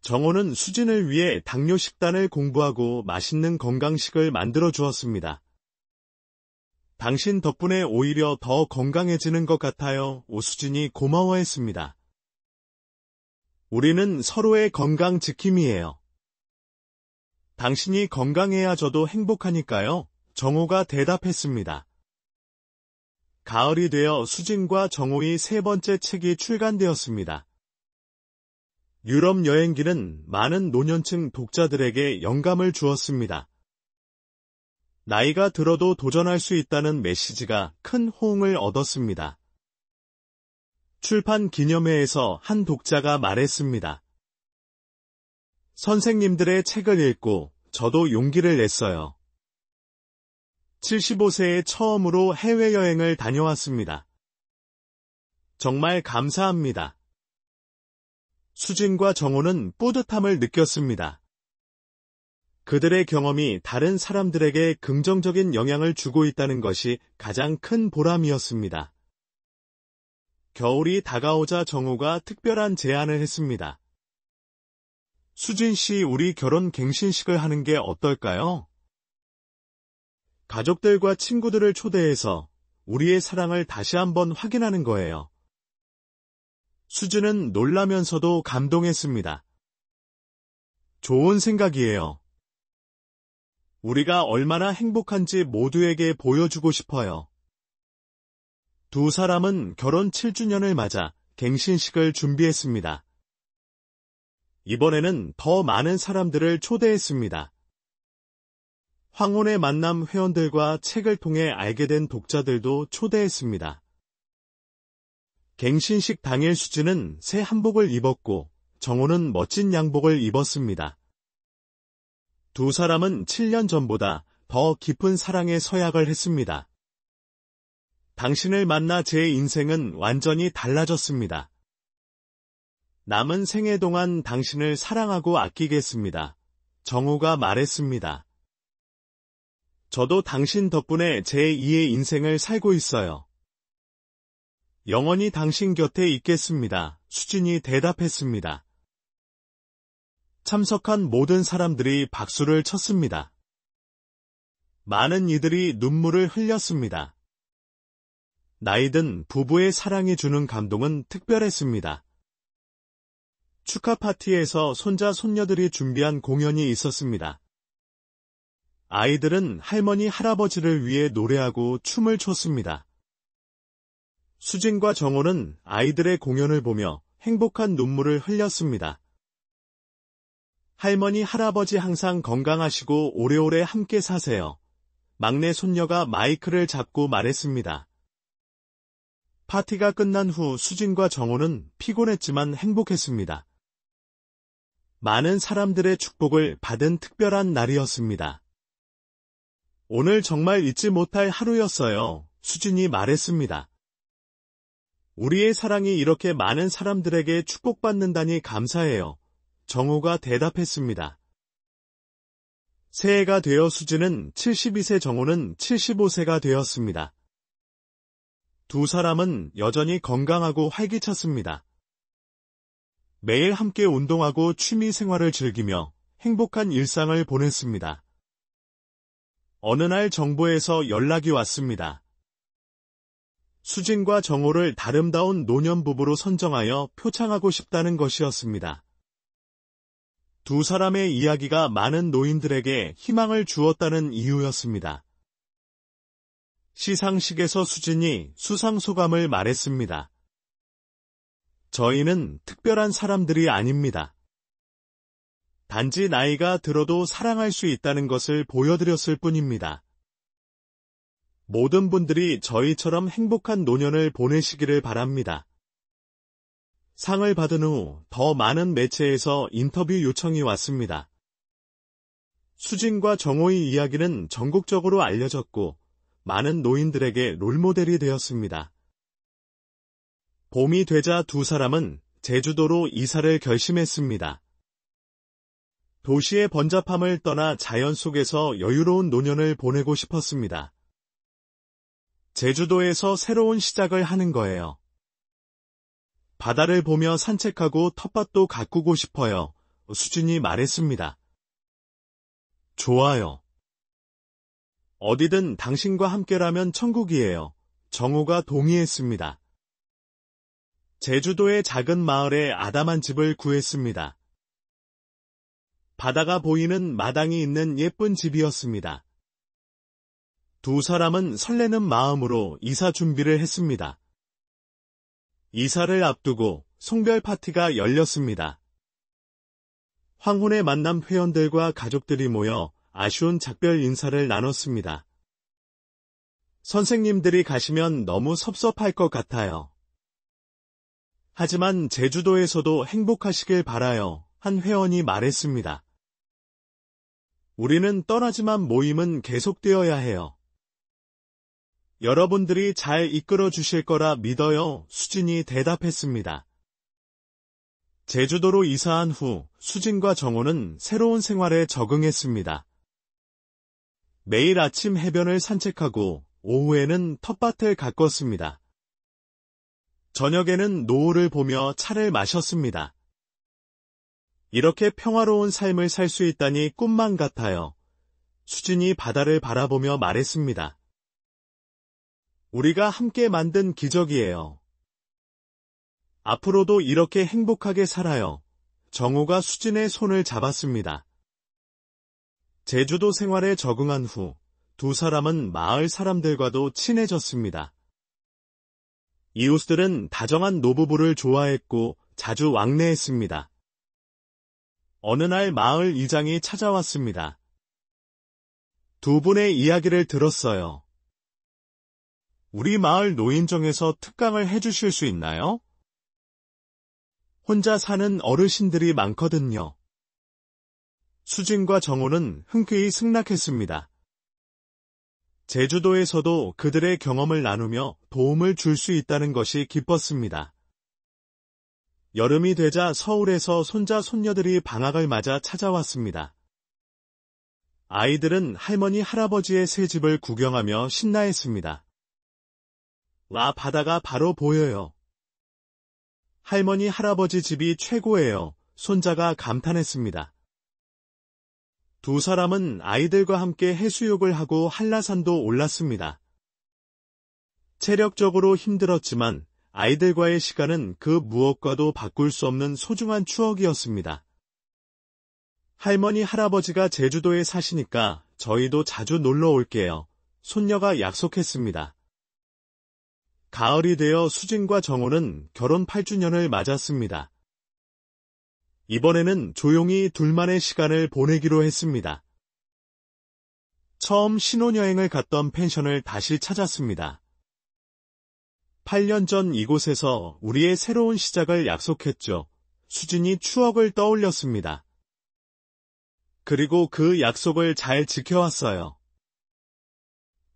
정호는 수진을 위해 당뇨 식단을 공부하고 맛있는 건강식을 만들어 주었습니다. 당신 덕분에 오히려 더 건강해지는 것 같아요. 오수진이 고마워했습니다. 우리는 서로의 건강 지킴이에요. 당신이 건강해야 저도 행복하니까요. 정호가 대답했습니다. 가을이 되어 수진과 정호의 세 번째 책이 출간되었습니다. 유럽 여행기는 많은 노년층 독자들에게 영감을 주었습니다. 나이가 들어도 도전할 수 있다는 메시지가 큰 호응을 얻었습니다. 출판 기념회에서 한 독자가 말했습니다. 선생님들의 책을 읽고 저도 용기를 냈어요. 75세에 처음으로 해외여행을 다녀왔습니다. 정말 감사합니다. 수진과 정호는 뿌듯함을 느꼈습니다. 그들의 경험이 다른 사람들에게 긍정적인 영향을 주고 있다는 것이 가장 큰 보람이었습니다. 겨울이 다가오자 정호가 특별한 제안을 했습니다. 수진 씨, 우리 결혼 갱신식을 하는 게 어떨까요? 가족들과 친구들을 초대해서 우리의 사랑을 다시 한번 확인하는 거예요. 수진은 놀라면서도 감동했습니다. 좋은 생각이에요. 우리가 얼마나 행복한지 모두에게 보여주고 싶어요. 두 사람은 결혼 7주년을 맞아 갱신식을 준비했습니다. 이번에는 더 많은 사람들을 초대했습니다. 황혼의 만남 회원들과 책을 통해 알게 된 독자들도 초대했습니다. 갱신식 당일 수진은 새 한복을 입었고 정호는 멋진 양복을 입었습니다. 두 사람은 7년 전보다 더 깊은 사랑의 서약을 했습니다. 당신을 만나 제 인생은 완전히 달라졌습니다. 남은 생애 동안 당신을 사랑하고 아끼겠습니다. 정호가 말했습니다. 저도 당신 덕분에 제2의 인생을 살고 있어요. 영원히 당신 곁에 있겠습니다. 수진이 대답했습니다. 참석한 모든 사람들이 박수를 쳤습니다. 많은 이들이 눈물을 흘렸습니다. 나이든 부부의 사랑이 주는 감동은 특별했습니다. 축하 파티에서 손자 손녀들이 준비한 공연이 있었습니다. 아이들은 할머니 할아버지를 위해 노래하고 춤을 췄습니다. 수진과 정호는 아이들의 공연을 보며 행복한 눈물을 흘렸습니다. 할머니 할아버지 항상 건강하시고 오래오래 함께 사세요. 막내 손녀가 마이크를 잡고 말했습니다. 파티가 끝난 후 수진과 정호는 피곤했지만 행복했습니다. 많은 사람들의 축복을 받은 특별한 날이었습니다. 오늘 정말 잊지 못할 하루였어요. 수진이 말했습니다. 우리의 사랑이 이렇게 많은 사람들에게 축복받는다니 감사해요. 정호가 대답했습니다. 새해가 되어 수진은 72세, 정호는 75세가 되었습니다. 두 사람은 여전히 건강하고 활기찼습니다. 매일 함께 운동하고 취미 생활을 즐기며 행복한 일상을 보냈습니다. 어느 날 정부에서 연락이 왔습니다. 수진과 정호를 아름다운 노년부부로 선정하여 표창하고 싶다는 것이었습니다. 두 사람의 이야기가 많은 노인들에게 희망을 주었다는 이유였습니다. 시상식에서 수진이 수상 소감을 말했습니다. 저희는 특별한 사람들이 아닙니다. 단지 나이가 들어도 사랑할 수 있다는 것을 보여드렸을 뿐입니다. 모든 분들이 저희처럼 행복한 노년을 보내시기를 바랍니다. 상을 받은 후 더 많은 매체에서 인터뷰 요청이 왔습니다. 수진과 정호의 이야기는 전국적으로 알려졌고 많은 노인들에게 롤모델이 되었습니다. 봄이 되자 두 사람은 제주도로 이사를 결심했습니다. 도시의 번잡함을 떠나 자연 속에서 여유로운 노년을 보내고 싶었습니다. 제주도에서 새로운 시작을 하는 거예요. 바다를 보며 산책하고 텃밭도 가꾸고 싶어요. 수진이 말했습니다. 좋아요. 어디든 당신과 함께라면 천국이에요. 정호가 동의했습니다. 제주도의 작은 마을에 아담한 집을 구했습니다. 바다가 보이는 마당이 있는 예쁜 집이었습니다. 두 사람은 설레는 마음으로 이사 준비를 했습니다. 이사를 앞두고 송별 파티가 열렸습니다. 황혼에 만남 회원들과 가족들이 모여 아쉬운 작별 인사를 나눴습니다. 선생님들이 가시면 너무 섭섭할 것 같아요. 하지만 제주도에서도 행복하시길 바라요. 한 회원이 말했습니다. 우리는 떠나지만 모임은 계속되어야 해요. 여러분들이 잘 이끌어 주실 거라 믿어요. 수진이 대답했습니다. 제주도로 이사한 후 수진과 정호는 새로운 생활에 적응했습니다. 매일 아침 해변을 산책하고 오후에는 텃밭을 가꿨습니다. 저녁에는 노을을 보며 차를 마셨습니다. 이렇게 평화로운 삶을 살 수 있다니 꿈만 같아요. 수진이 바다를 바라보며 말했습니다. 우리가 함께 만든 기적이에요. 앞으로도 이렇게 행복하게 살아요. 정호가 수진의 손을 잡았습니다. 제주도 생활에 적응한 후 두 사람은 마을 사람들과도 친해졌습니다. 이웃들은 다정한 노부부를 좋아했고 자주 왕래했습니다. 어느 날 마을 이장이 찾아왔습니다. 두 분의 이야기를 들었어요. 우리 마을 노인정에서 특강을 해주실 수 있나요? 혼자 사는 어르신들이 많거든요. 수진과 정호는 흔쾌히 승낙했습니다. 제주도에서도 그들의 경험을 나누며 도움을 줄 수 있다는 것이 기뻤습니다. 여름이 되자 서울에서 손자 손녀들이 방학을 맞아 찾아왔습니다. 아이들은 할머니 할아버지의 새 집을 구경하며 신나했습니다. 와, 바다가 바로 보여요. 할머니 할아버지 집이 최고예요. 손자가 감탄했습니다. 두 사람은 아이들과 함께 해수욕을 하고 한라산도 올랐습니다. 체력적으로 힘들었지만 아이들과의 시간은 그 무엇과도 바꿀 수 없는 소중한 추억이었습니다. 할머니 할아버지가 제주도에 사시니까 저희도 자주 놀러 올게요. 손녀가 약속했습니다. 가을이 되어 수진과 정호는 결혼 8주년을 맞았습니다. 이번에는 조용히 둘만의 시간을 보내기로 했습니다. 처음 신혼여행을 갔던 펜션을 다시 찾았습니다. 8년 전 이곳에서 우리의 새로운 시작을 약속했죠. 수진이 추억을 떠올렸습니다. 그리고 그 약속을 잘 지켜왔어요.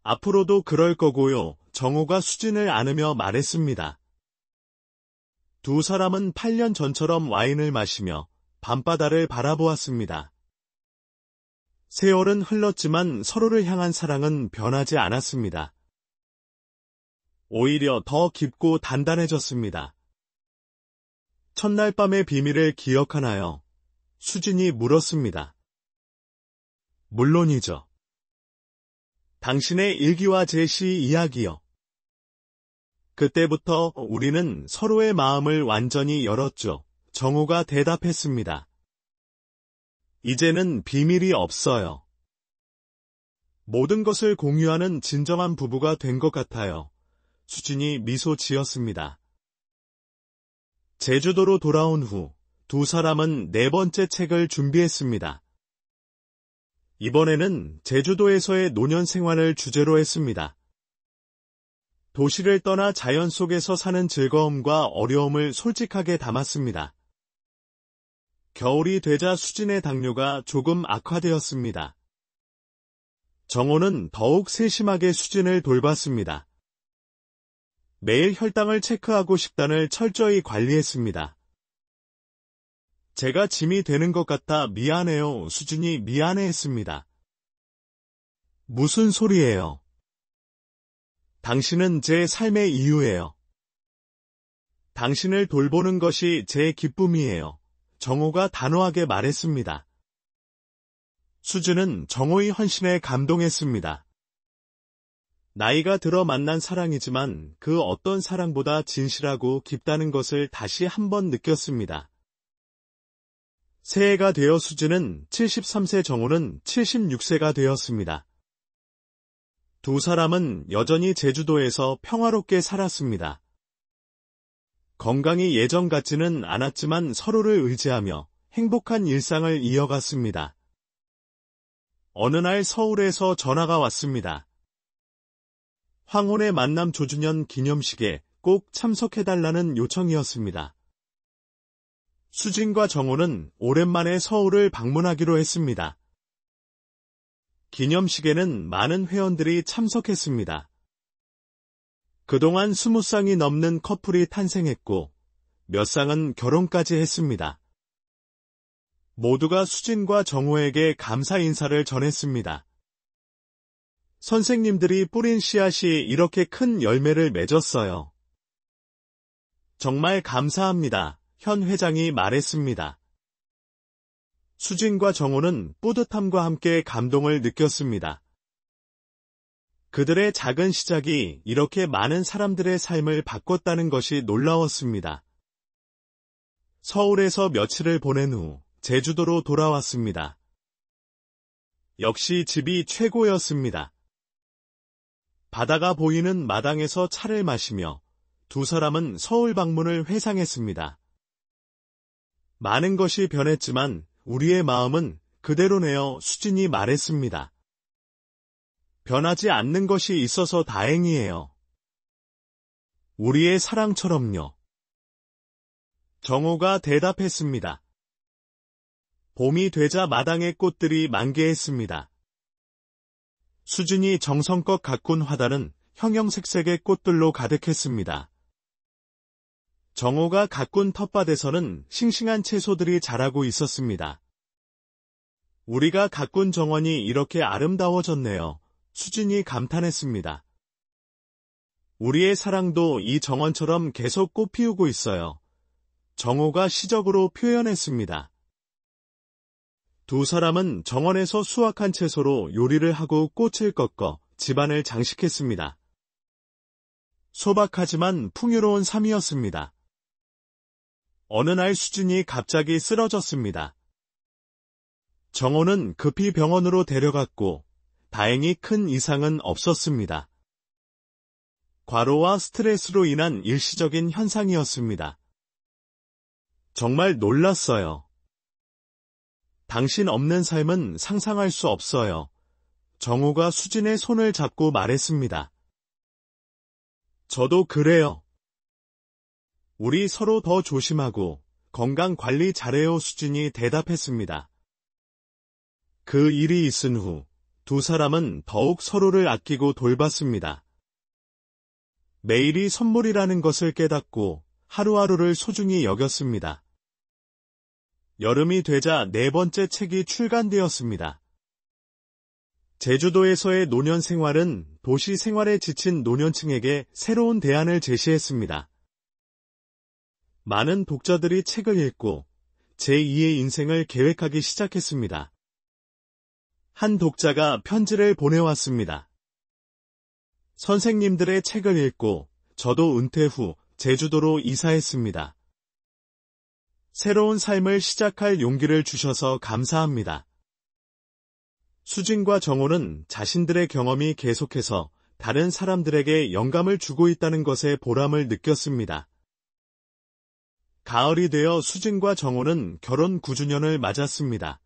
앞으로도 그럴 거고요. 정호가 수진을 안으며 말했습니다. 두 사람은 8년 전처럼 와인을 마시며 밤바다를 바라보았습니다. 세월은 흘렀지만 서로를 향한 사랑은 변하지 않았습니다. 오히려 더 깊고 단단해졌습니다. 첫날 밤의 비밀을 기억하나요? 수진이 물었습니다. 물론이죠. 당신의 일기와 제시 이야기요. 그때부터 우리는 서로의 마음을 완전히 열었죠. 정호가 대답했습니다. 이제는 비밀이 없어요. 모든 것을 공유하는 진정한 부부가 된 것 같아요. 수진이 미소 지었습니다. 제주도로 돌아온 후 두 사람은 네 번째 책을 준비했습니다. 이번에는 제주도에서의 노년 생활을 주제로 했습니다. 도시를 떠나 자연 속에서 사는 즐거움과 어려움을 솔직하게 담았습니다. 겨울이 되자 수진의 당뇨가 조금 악화되었습니다. 정호는 더욱 세심하게 수진을 돌봤습니다. 매일 혈당을 체크하고 식단을 철저히 관리했습니다. 제가 짐이 되는 것 같아 미안해요. 수진이 미안해했습니다. 무슨 소리예요? 당신은 제 삶의 이유예요. 당신을 돌보는 것이 제 기쁨이에요. 정호가 단호하게 말했습니다. 수진은 정호의 헌신에 감동했습니다. 나이가 들어 만난 사랑이지만 그 어떤 사랑보다 진실하고 깊다는 것을 다시 한번 느꼈습니다. 새해가 되어 수진은 73세, 정호는 76세가 되었습니다. 두 사람은 여전히 제주도에서 평화롭게 살았습니다. 건강이 예전 같지는 않았지만 서로를 의지하며 행복한 일상을 이어갔습니다. 어느 날 서울에서 전화가 왔습니다. 황혼의 만남 조주년 기념식에 꼭 참석해달라는 요청이었습니다. 수진과 정호는 오랜만에 서울을 방문하기로 했습니다. 기념식에는 많은 회원들이 참석했습니다. 그동안 20쌍이 넘는 커플이 탄생했고 몇 쌍은 결혼까지 했습니다. 모두가 수진과 정호에게 감사 인사를 전했습니다. 선생님들이 뿌린 씨앗이 이렇게 큰 열매를 맺었어요. 정말 감사합니다. 현 회장이 말했습니다. 수진과 정호는 뿌듯함과 함께 감동을 느꼈습니다. 그들의 작은 시작이 이렇게 많은 사람들의 삶을 바꿨다는 것이 놀라웠습니다. 서울에서 며칠을 보낸 후 제주도로 돌아왔습니다. 역시 집이 최고였습니다. 바다가 보이는 마당에서 차를 마시며 두 사람은 서울 방문을 회상했습니다. 많은 것이 변했지만 우리의 마음은 그대로네요. 수진이 말했습니다. 변하지 않는 것이 있어서 다행이에요. 우리의 사랑처럼요. 정호가 대답했습니다. 봄이 되자 마당의 꽃들이 만개했습니다. 수진이 정성껏 가꾼 화단은 형형색색의 꽃들로 가득했습니다. 정호가 가꾼 텃밭에서는 싱싱한 채소들이 자라고 있었습니다. 우리가 가꾼 정원이 이렇게 아름다워졌네요. 수진이 감탄했습니다. 우리의 사랑도 이 정원처럼 계속 꽃 피우고 있어요. 정호가 시적으로 표현했습니다. 두 사람은 정원에서 수확한 채소로 요리를 하고 꽃을 꺾어 집안을 장식했습니다. 소박하지만 풍요로운 삶이었습니다. 어느 날 수진이 갑자기 쓰러졌습니다. 정호는 급히 병원으로 데려갔고 다행히 큰 이상은 없었습니다. 과로와 스트레스로 인한 일시적인 현상이었습니다. 정말 놀랐어요. 당신 없는 삶은 상상할 수 없어요. 정호가 수진의 손을 잡고 말했습니다. 저도 그래요. 우리 서로 더 조심하고 건강 관리 잘해요. 수진이 대답했습니다. 그 일이 있은 후 두 사람은 더욱 서로를 아끼고 돌봤습니다. 매일이 선물이라는 것을 깨닫고 하루하루를 소중히 여겼습니다. 여름이 되자 네 번째 책이 출간되었습니다. 제주도에서의 노년 생활은 도시 생활에 지친 노년층에게 새로운 대안을 제시했습니다. 많은 독자들이 책을 읽고 제2의 인생을 계획하기 시작했습니다. 한 독자가 편지를 보내왔습니다. 선생님들의 책을 읽고 저도 은퇴 후 제주도로 이사했습니다. 새로운 삶을 시작할 용기를 주셔서 감사합니다. 수진과 정호는 자신들의 경험이 계속해서 다른 사람들에게 영감을 주고 있다는 것에 보람을 느꼈습니다. 가을이 되어 수진과 정호는 결혼 9주년을 맞았습니다.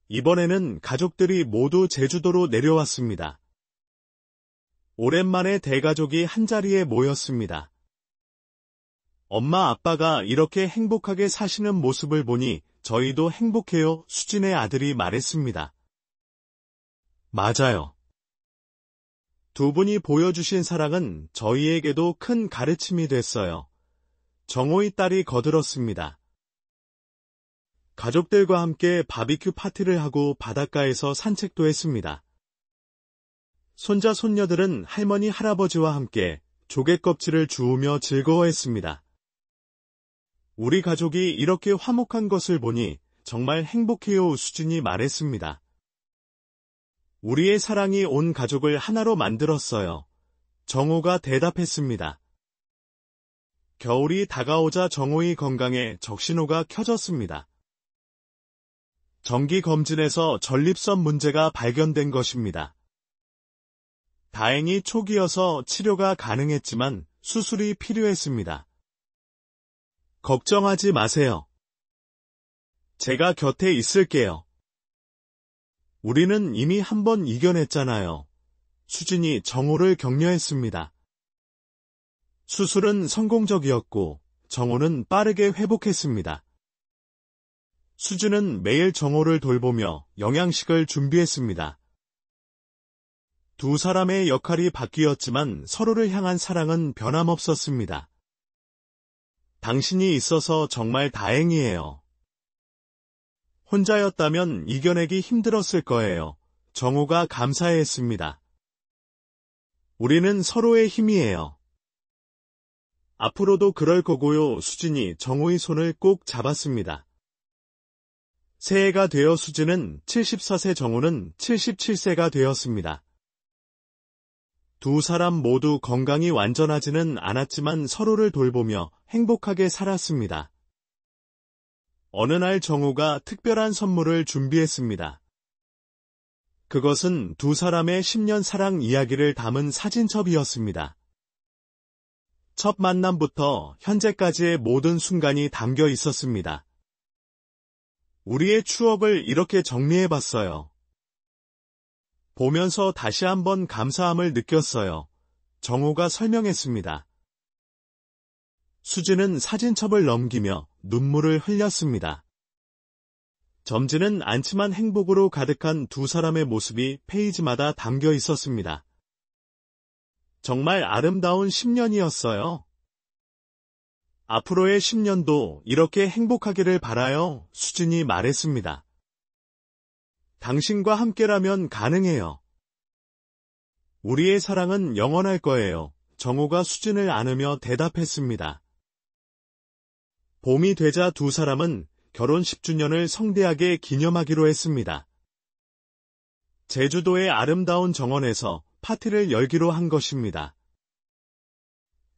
이번에는 가족들이 모두 제주도로 내려왔습니다. 오랜만에 대가족이 한자리에 모였습니다. 엄마 아빠가 이렇게 행복하게 사시는 모습을 보니 저희도 행복해요. 수진의 아들이 말했습니다. 맞아요. 두 분이 보여주신 사랑은 저희에게도 큰 가르침이 됐어요. 정호의 딸이 거들었습니다. 가족들과 함께 바비큐 파티를 하고 바닷가에서 산책도 했습니다. 손자 손녀들은 할머니 할아버지와 함께 조개 껍질을 주우며 즐거워했습니다. 우리 가족이 이렇게 화목한 것을 보니 정말 행복해요. 수진이 말했습니다. 우리의 사랑이 온 가족을 하나로 만들었어요. 정호가 대답했습니다. 겨울이 다가오자 정호의 건강에 적신호가 켜졌습니다. 정기검진에서 전립선 문제가 발견된 것입니다. 다행히 초기여서 치료가 가능했지만 수술이 필요했습니다. 걱정하지 마세요. 제가 곁에 있을게요. 우리는 이미 한 번 이겨냈잖아요. 수진이 정호를 격려했습니다. 수술은 성공적이었고 정호는 빠르게 회복했습니다. 수진은 매일 정호를 돌보며 영양식을 준비했습니다. 두 사람의 역할이 바뀌었지만 서로를 향한 사랑은 변함없었습니다. 당신이 있어서 정말 다행이에요. 혼자였다면 이겨내기 힘들었을 거예요. 정호가 감사해했습니다. 우리는 서로의 힘이에요. 앞으로도 그럴 거고요. 수진이 정호의 손을 꼭 잡았습니다. 새해가 되어 수진은 74세, 정호는 77세가 되었습니다. 두 사람 모두 건강이 완전하지는 않았지만 서로를 돌보며 행복하게 살았습니다. 어느 날 정호가 특별한 선물을 준비했습니다. 그것은 두 사람의 10년 사랑 이야기를 담은 사진첩이었습니다. 첫 만남부터 현재까지의 모든 순간이 담겨 있었습니다. 우리의 추억을 이렇게 정리해봤어요. 보면서 다시 한번 감사함을 느꼈어요. 정호가 설명했습니다. 수진은 사진첩을 넘기며 눈물을 흘렸습니다. 점지는 않지만 행복으로 가득한 두 사람의 모습이 페이지마다 담겨 있었습니다. 정말 아름다운 10년이었어요. 앞으로의 10년도 이렇게 행복하기를 바라요. 수진이 말했습니다. 당신과 함께라면 가능해요. 우리의 사랑은 영원할 거예요. 정호가 수진을 안으며 대답했습니다. 봄이 되자 두 사람은 결혼 10주년을 성대하게 기념하기로 했습니다. 제주도의 아름다운 정원에서 파티를 열기로 한 것입니다.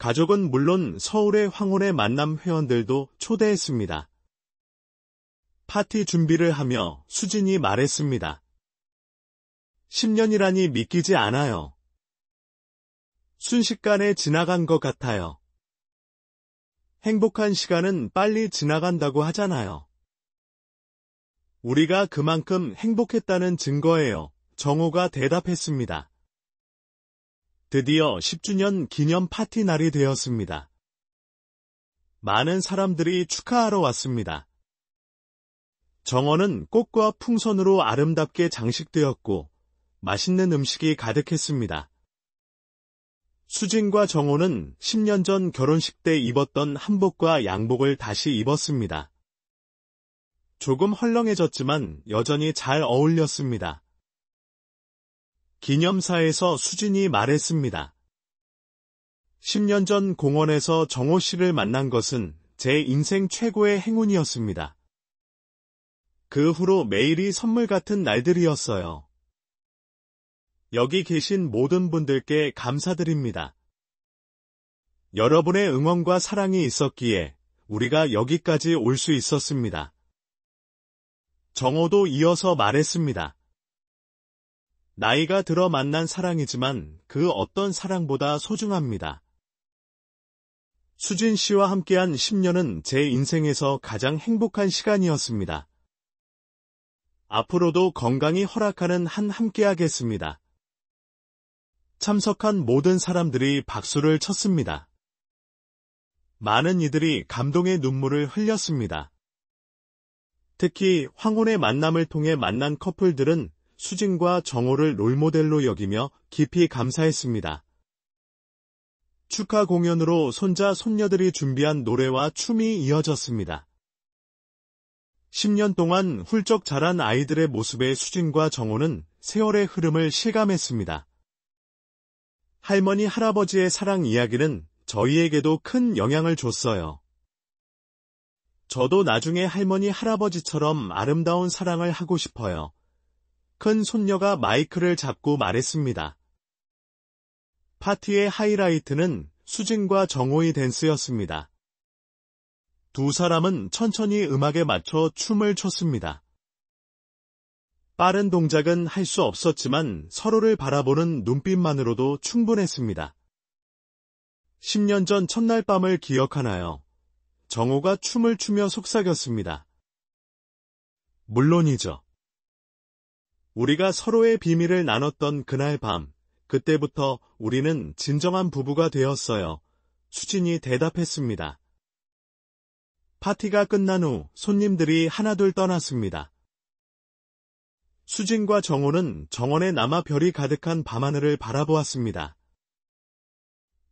가족은 물론 서울의 황홀의 만남 회원들도 초대했습니다. 파티 준비를 하며 수진이 말했습니다. 10년이라니 믿기지 않아요. 순식간에 지나간 것 같아요. 행복한 시간은 빨리 지나간다고 하잖아요. 우리가 그만큼 행복했다는 증거예요. 정호가 대답했습니다. 드디어 10주년 기념 파티 날이 되었습니다. 많은 사람들이 축하하러 왔습니다. 정원은 꽃과 풍선으로 아름답게 장식되었고 맛있는 음식이 가득했습니다. 수진과 정호는 10년 전 결혼식 때 입었던 한복과 양복을 다시 입었습니다. 조금 헐렁해졌지만 여전히 잘 어울렸습니다. 기념사에서 수진이 말했습니다. 10년 전 공원에서 정호 씨를 만난 것은 제 인생 최고의 행운이었습니다. 그 후로 매일이 선물 같은 날들이었어요. 여기 계신 모든 분들께 감사드립니다. 여러분의 응원과 사랑이 있었기에 우리가 여기까지 올 수 있었습니다. 정호도 이어서 말했습니다. 나이가 들어 만난 사랑이지만 그 어떤 사랑보다 소중합니다. 수진 씨와 함께한 10년은 제 인생에서 가장 행복한 시간이었습니다. 앞으로도 건강이 허락하는 한 함께하겠습니다. 참석한 모든 사람들이 박수를 쳤습니다. 많은 이들이 감동의 눈물을 흘렸습니다. 특히 황혼의 만남을 통해 만난 커플들은 수진과 정호를 롤모델로 여기며 깊이 감사했습니다. 축하 공연으로 손자, 손녀들이 준비한 노래와 춤이 이어졌습니다. 10년 동안 훌쩍 자란 아이들의 모습에 수진과 정호는 세월의 흐름을 실감했습니다. 할머니, 할아버지의 사랑 이야기는 저희에게도 큰 영향을 줬어요. 저도 나중에 할머니, 할아버지처럼 아름다운 사랑을 하고 싶어요. 큰 손녀가 마이크를 잡고 말했습니다. 파티의 하이라이트는 수진과 정호의 댄스였습니다. 두 사람은 천천히 음악에 맞춰 춤을 췄습니다. 빠른 동작은 할 수 없었지만 서로를 바라보는 눈빛만으로도 충분했습니다. 10년 전 첫날 밤을 기억하나요? 정호가 춤을 추며 속삭였습니다. 물론이죠. 우리가 서로의 비밀을 나눴던 그날 밤, 그때부터 우리는 진정한 부부가 되었어요. 수진이 대답했습니다. 파티가 끝난 후 손님들이 하나둘 떠났습니다. 수진과 정호는 정원에 남아 별이 가득한 밤하늘을 바라보았습니다.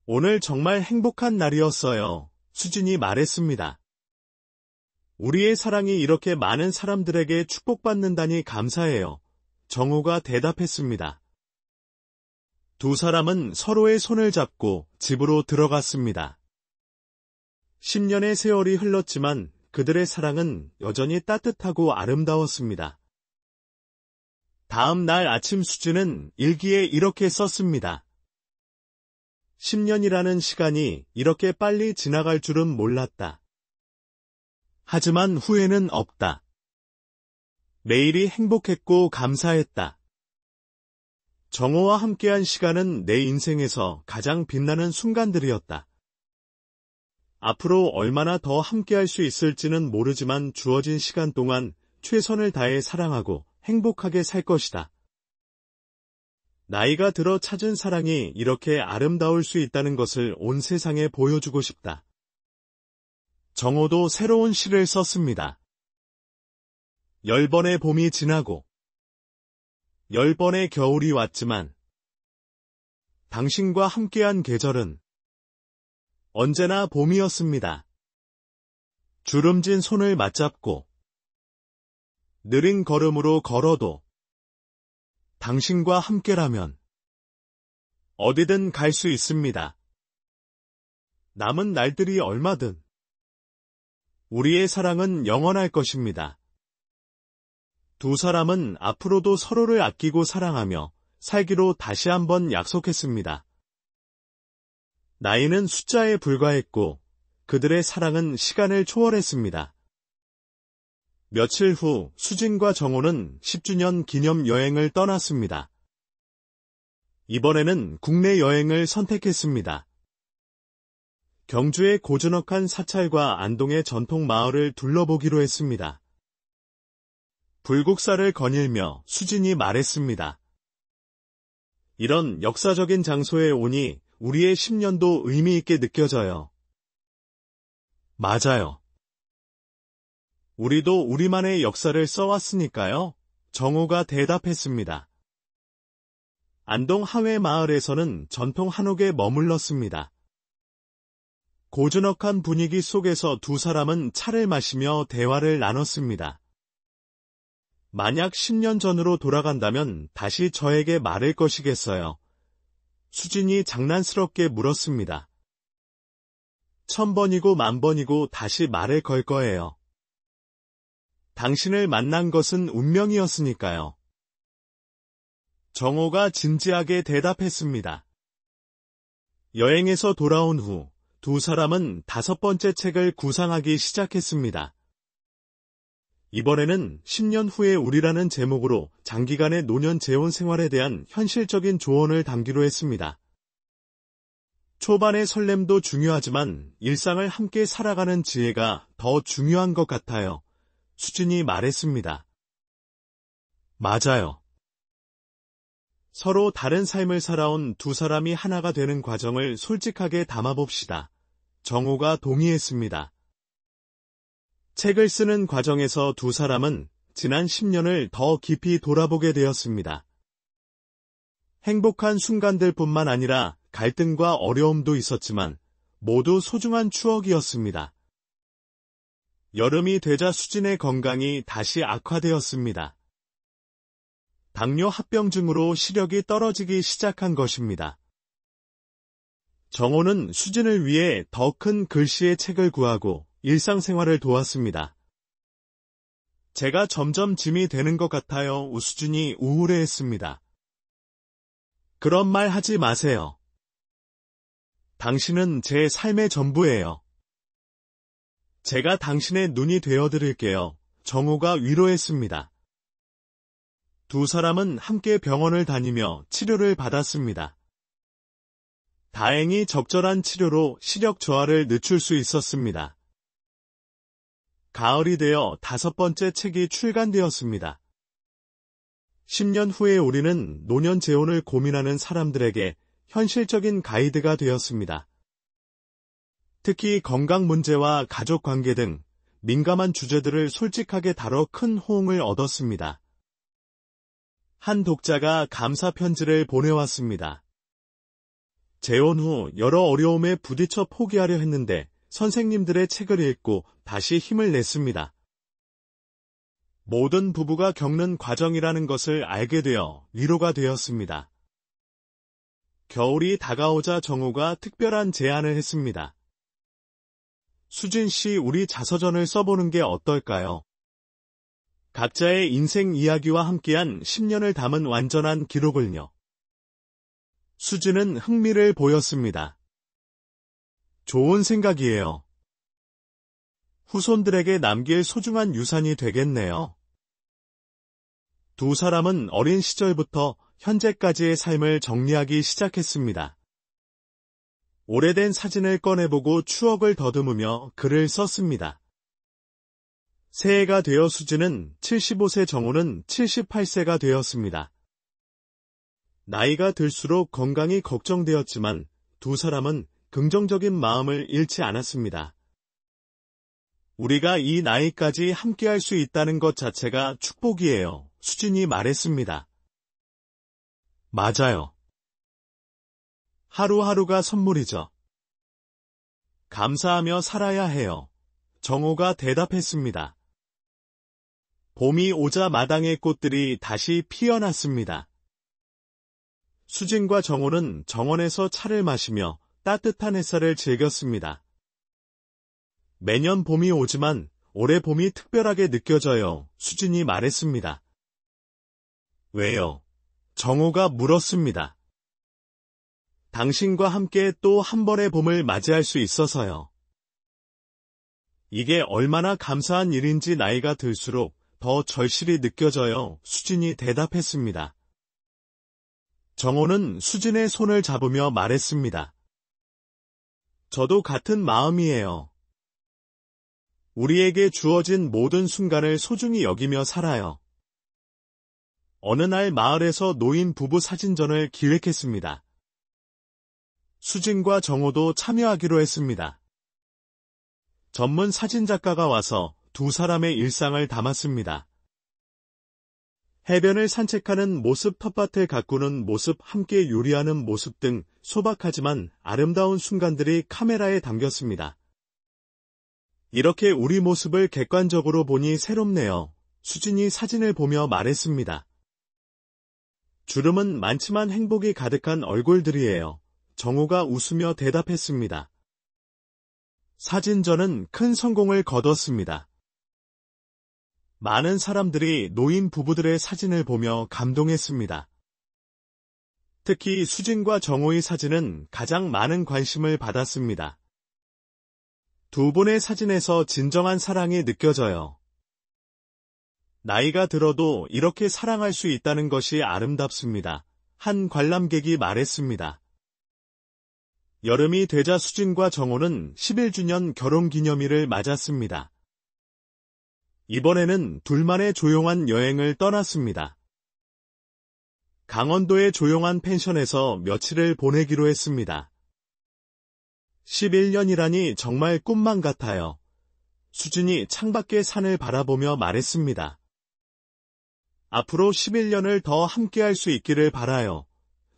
오늘 정말 행복한 날이었어요. 수진이 말했습니다. 우리의 사랑이 이렇게 많은 사람들에게 축복받는다니 감사해요. 정호가 대답했습니다. 두 사람은 서로의 손을 잡고 집으로 들어갔습니다. 10년의 세월이 흘렀지만 그들의 사랑은 여전히 따뜻하고 아름다웠습니다. 다음 날 아침 수진은 일기에 이렇게 썼습니다. 10년이라는 시간이 이렇게 빨리 지나갈 줄은 몰랐다. 하지만 후회는 없다. 매일이 행복했고 감사했다. 정호와 함께한 시간은 내 인생에서 가장 빛나는 순간들이었다. 앞으로 얼마나 더 함께할 수 있을지는 모르지만 주어진 시간 동안 최선을 다해 사랑하고 행복하게 살 것이다. 나이가 들어 찾은 사랑이 이렇게 아름다울 수 있다는 것을 온 세상에 보여주고 싶다. 정호도 새로운 시를 썼습니다. 10번의 봄이 지나고 10번의 겨울이 왔지만 당신과 함께한 계절은 언제나 봄이었습니다. 주름진 손을 맞잡고 느린 걸음으로 걸어도 당신과 함께라면 어디든 갈 수 있습니다. 남은 날들이 얼마든 우리의 사랑은 영원할 것입니다. 두 사람은 앞으로도 서로를 아끼고 사랑하며 살기로 다시 한번 약속했습니다. 나이는 숫자에 불과했고 그들의 사랑은 시간을 초월했습니다. 며칠 후 수진과 정호는 10주년 기념 여행을 떠났습니다. 이번에는 국내 여행을 선택했습니다. 경주의 고즈넉한 사찰과 안동의 전통 마을을 둘러보기로 했습니다. 불국사를 거닐며 수진이 말했습니다. 이런 역사적인 장소에 오니 우리의 10년도 의미 있게 느껴져요. 맞아요. 우리도 우리만의 역사를 써왔으니까요. 정호가 대답했습니다. 안동 하회마을에서는 전통 한옥에 머물렀습니다. 고즈넉한 분위기 속에서 두 사람은 차를 마시며 대화를 나눴습니다. 만약 10년 전으로 돌아간다면 다시 저에게 말할 것이겠어요. 수진이 장난스럽게 물었습니다. 1000번이고 10,000번이고 다시 말을 걸 거예요. 당신을 만난 것은 운명이었으니까요. 정호가 진지하게 대답했습니다. 여행에서 돌아온 후 두 사람은 5번째 책을 구상하기 시작했습니다. 이번에는 10년 후의 우리라는 제목으로 장기간의 노년 재혼 생활에 대한 현실적인 조언을 담기로 했습니다. 초반의 설렘도 중요하지만 일상을 함께 살아가는 지혜가 더 중요한 것 같아요. 수진이 말했습니다. 맞아요. 서로 다른 삶을 살아온 두 사람이 하나가 되는 과정을 솔직하게 담아봅시다. 정호가 동의했습니다. 책을 쓰는 과정에서 두 사람은 지난 10년을 더 깊이 돌아보게 되었습니다. 행복한 순간들뿐만 아니라 갈등과 어려움도 있었지만 모두 소중한 추억이었습니다. 여름이 되자 수진의 건강이 다시 악화되었습니다. 당뇨 합병증으로 시력이 떨어지기 시작한 것입니다. 정호는 수진을 위해 더 큰 글씨의 책을 구하고 일상생활을 도왔습니다. 제가 점점 짐이 되는 것 같아요. 수진이 우울해했습니다. 그런 말 하지 마세요. 당신은 제 삶의 전부예요. 제가 당신의 눈이 되어드릴게요. 정호가 위로했습니다. 두 사람은 함께 병원을 다니며 치료를 받았습니다. 다행히 적절한 치료로 시력 저하를 늦출 수 있었습니다. 가을이 되어 5번째 책이 출간되었습니다. 10년 후에 우리는 노년 재혼을 고민하는 사람들에게 현실적인 가이드가 되었습니다. 특히 건강 문제와 가족 관계 등 민감한 주제들을 솔직하게 다뤄 큰 호응을 얻었습니다. 한 독자가 감사 편지를 보내왔습니다. 재혼 후 여러 어려움에 부딪혀 포기하려 했는데 선생님들의 책을 읽고 다시 힘을 냈습니다. 모든 부부가 겪는 과정이라는 것을 알게 되어 위로가 되었습니다. 겨울이 다가오자 정호가 특별한 제안을 했습니다. 수진 씨, 우리 자서전을 써보는 게 어떨까요? 각자의 인생 이야기와 함께한 10년을 담은 완전한 기록을요. 수진은 흥미를 보였습니다. 좋은 생각이에요. 후손들에게 남길 소중한 유산이 되겠네요. 두 사람은 어린 시절부터 현재까지의 삶을 정리하기 시작했습니다. 오래된 사진을 꺼내보고 추억을 더듬으며 글을 썼습니다. 새해가 되어 수진은 75세, 정호는 78세가 되었습니다. 나이가 들수록 건강이 걱정되었지만 두 사람은 긍정적인 마음을 잃지 않았습니다. 우리가 이 나이까지 함께할 수 있다는 것 자체가 축복이에요. 수진이 말했습니다. 맞아요. 하루하루가 선물이죠. 감사하며 살아야 해요. 정호가 대답했습니다. 봄이 오자 마당의 꽃들이 다시 피어났습니다. 수진과 정호는 정원에서 차를 마시며 따뜻한 햇살을 즐겼습니다. 매년 봄이 오지만 올해 봄이 특별하게 느껴져요. 수진이 말했습니다. 왜요? 정호가 물었습니다. 당신과 함께 또 한 번의 봄을 맞이할 수 있어서요. 이게 얼마나 감사한 일인지 나이가 들수록 더 절실히 느껴져요. 수진이 대답했습니다. 정호는 수진의 손을 잡으며 말했습니다. 저도 같은 마음이에요. 우리에게 주어진 모든 순간을 소중히 여기며 살아요. 어느 날 마을에서 노인 부부 사진전을 기획했습니다. 수진과 정호도 참여하기로 했습니다. 전문 사진작가가 와서 두 사람의 일상을 담았습니다. 해변을 산책하는 모습, 텃밭을 가꾸는 모습, 함께 요리하는 모습 등 소박하지만 아름다운 순간들이 카메라에 담겼습니다. 이렇게 우리 모습을 객관적으로 보니 새롭네요. 수진이 사진을 보며 말했습니다. 주름은 많지만 행복이 가득한 얼굴들이에요. 정호가 웃으며 대답했습니다. 사진전은 큰 성공을 거뒀습니다. 많은 사람들이 노인 부부들의 사진을 보며 감동했습니다. 특히 수진과 정호의 사진은 가장 많은 관심을 받았습니다. 두 분의 사진에서 진정한 사랑이 느껴져요. 나이가 들어도 이렇게 사랑할 수 있다는 것이 아름답습니다. 한 관람객이 말했습니다. 여름이 되자 수진과 정호는 11주년 결혼기념일을 맞았습니다. 이번에는 둘만의 조용한 여행을 떠났습니다. 강원도의 조용한 펜션에서 며칠을 보내기로 했습니다. 11년이라니 정말 꿈만 같아요. 수진이 창밖의 산을 바라보며 말했습니다. 앞으로 11년을 더 함께할 수 있기를 바라요.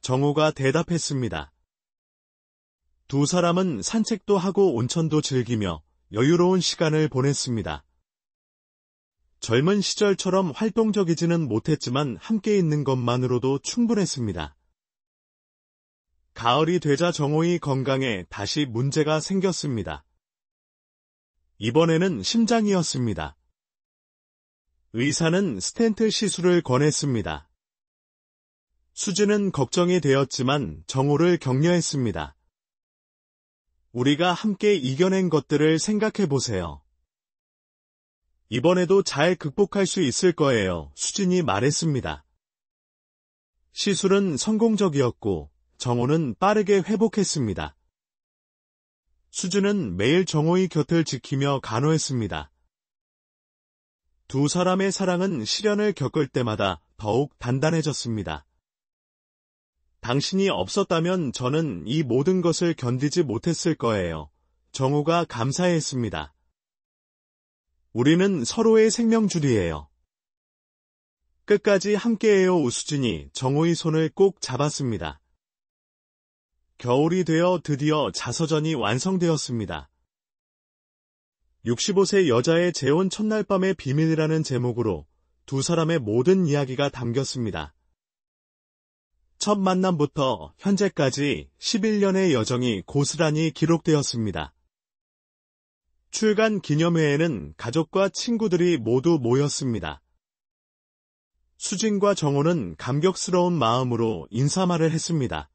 정호가 대답했습니다. 두 사람은 산책도 하고 온천도 즐기며 여유로운 시간을 보냈습니다. 젊은 시절처럼 활동적이지는 못했지만 함께 있는 것만으로도 충분했습니다. 가을이 되자 정호의 건강에 다시 문제가 생겼습니다. 이번에는 심장이었습니다. 의사는 스텐트 시술을 권했습니다. 수진은 걱정이 되었지만 정호를 격려했습니다. 우리가 함께 이겨낸 것들을 생각해 보세요. 이번에도 잘 극복할 수 있을 거예요. 수진이 말했습니다. 시술은 성공적이었고 정호는 빠르게 회복했습니다. 수진은 매일 정호의 곁을 지키며 간호했습니다. 두 사람의 사랑은 시련을 겪을 때마다 더욱 단단해졌습니다. 당신이 없었다면 저는 이 모든 것을 견디지 못했을 거예요. 정호가 감사했습니다. 우리는 서로의 생명줄이에요. 끝까지 함께해요. 우수진이 정호의 손을 꼭 잡았습니다. 겨울이 되어 드디어 자서전이 완성되었습니다. 65세 여자의 재혼 첫날 밤의 비밀이라는 제목으로 두 사람의 모든 이야기가 담겼습니다. 첫 만남부터 현재까지 11년의 여정이 고스란히 기록되었습니다. 출간 기념회에는 가족과 친구들이 모두 모였습니다. 수진과 정호는 감격스러운 마음으로 인사말을 했습니다.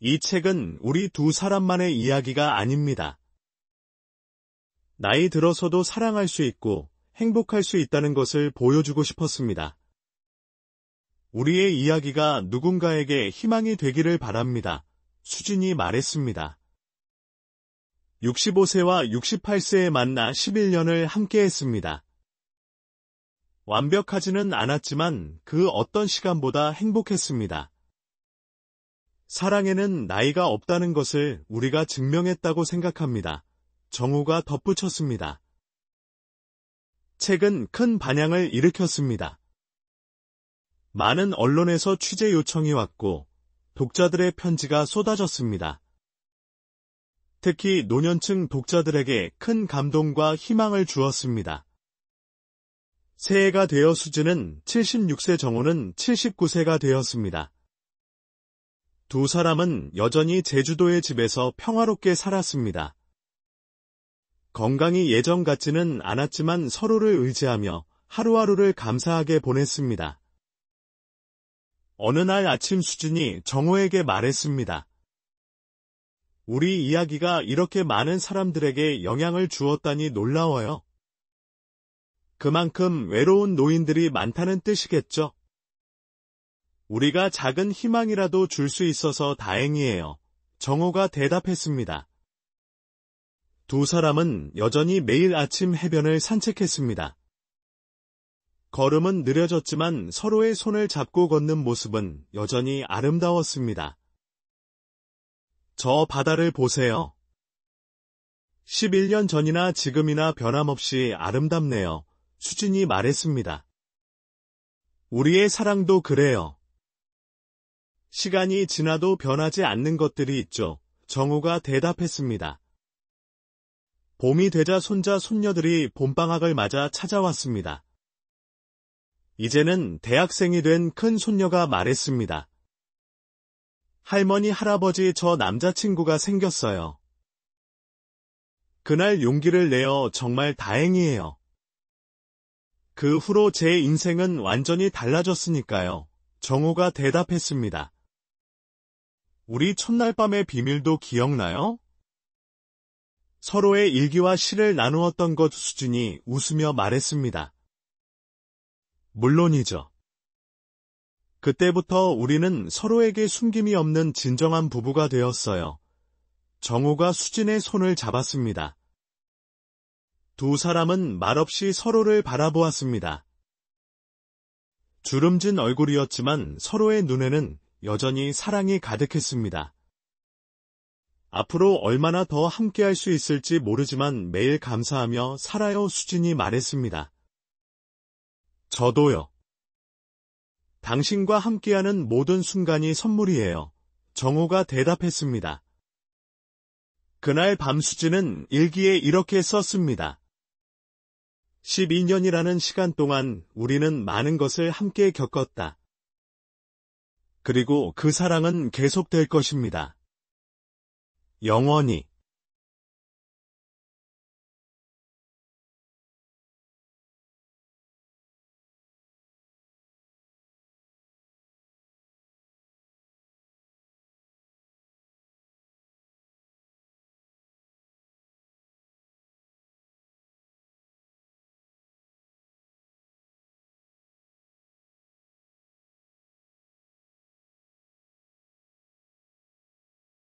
이 책은 우리 두 사람만의 이야기가 아닙니다. 나이 들어서도 사랑할 수 있고 행복할 수 있다는 것을 보여주고 싶었습니다. 우리의 이야기가 누군가에게 희망이 되기를 바랍니다. 수진이 말했습니다. 65세와 68세에 만나 11년을 함께했습니다. 완벽하지는 않았지만 그 어떤 시간보다 행복했습니다. 사랑에는 나이가 없다는 것을 우리가 증명했다고 생각합니다. 정호가 덧붙였습니다. 책은 큰 반향을 일으켰습니다. 많은 언론에서 취재 요청이 왔고 독자들의 편지가 쏟아졌습니다. 특히 노년층 독자들에게 큰 감동과 희망을 주었습니다. 새해가 되어 수진은 76세, 정호는 79세가 되었습니다. 두 사람은 여전히 제주도의 집에서 평화롭게 살았습니다. 건강이 예전 같지는 않았지만 서로를 의지하며 하루하루를 감사하게 보냈습니다. 어느 날 아침 수진이 정호에게 말했습니다. 우리 이야기가 이렇게 많은 사람들에게 영향을 주었다니 놀라워요. 그만큼 외로운 노인들이 많다는 뜻이겠죠? 우리가 작은 희망이라도 줄 수 있어서 다행이에요. 정호가 대답했습니다. 두 사람은 여전히 매일 아침 해변을 산책했습니다. 걸음은 느려졌지만 서로의 손을 잡고 걷는 모습은 여전히 아름다웠습니다. 저 바다를 보세요. 11년 전이나 지금이나 변함없이 아름답네요. 수진이 말했습니다. 우리의 사랑도 그래요. 시간이 지나도 변하지 않는 것들이 있죠. 정우가 대답했습니다. 봄이 되자 손자 손녀들이 봄방학을 맞아 찾아왔습니다. 이제는 대학생이 된 큰 손녀가 말했습니다. 할머니, 할아버지, 저 남자친구가 생겼어요. 그날 용기를 내어 정말 다행이에요. 그 후로 제 인생은 완전히 달라졌으니까요. 정우가 대답했습니다. 우리 첫날 밤의 비밀도 기억나요? 서로의 일기와 시를 나누었던 것 수진이 웃으며 말했습니다. 물론이죠. 그때부터 우리는 서로에게 숨김이 없는 진정한 부부가 되었어요. 정우가 수진의 손을 잡았습니다. 두 사람은 말없이 서로를 바라보았습니다. 주름진 얼굴이었지만 서로의 눈에는 여전히 사랑이 가득했습니다. 앞으로 얼마나 더 함께할 수 있을지 모르지만 매일 감사하며 살아요, 수진이 말했습니다. 저도요. 당신과 함께하는 모든 순간이 선물이에요. 정우가 대답했습니다. 그날 밤 수진은 일기에 이렇게 썼습니다. 12년이라는 시간 동안 우리는 많은 것을 함께 겪었다. 그리고 그 사랑은 계속될 것입니다. 영원히.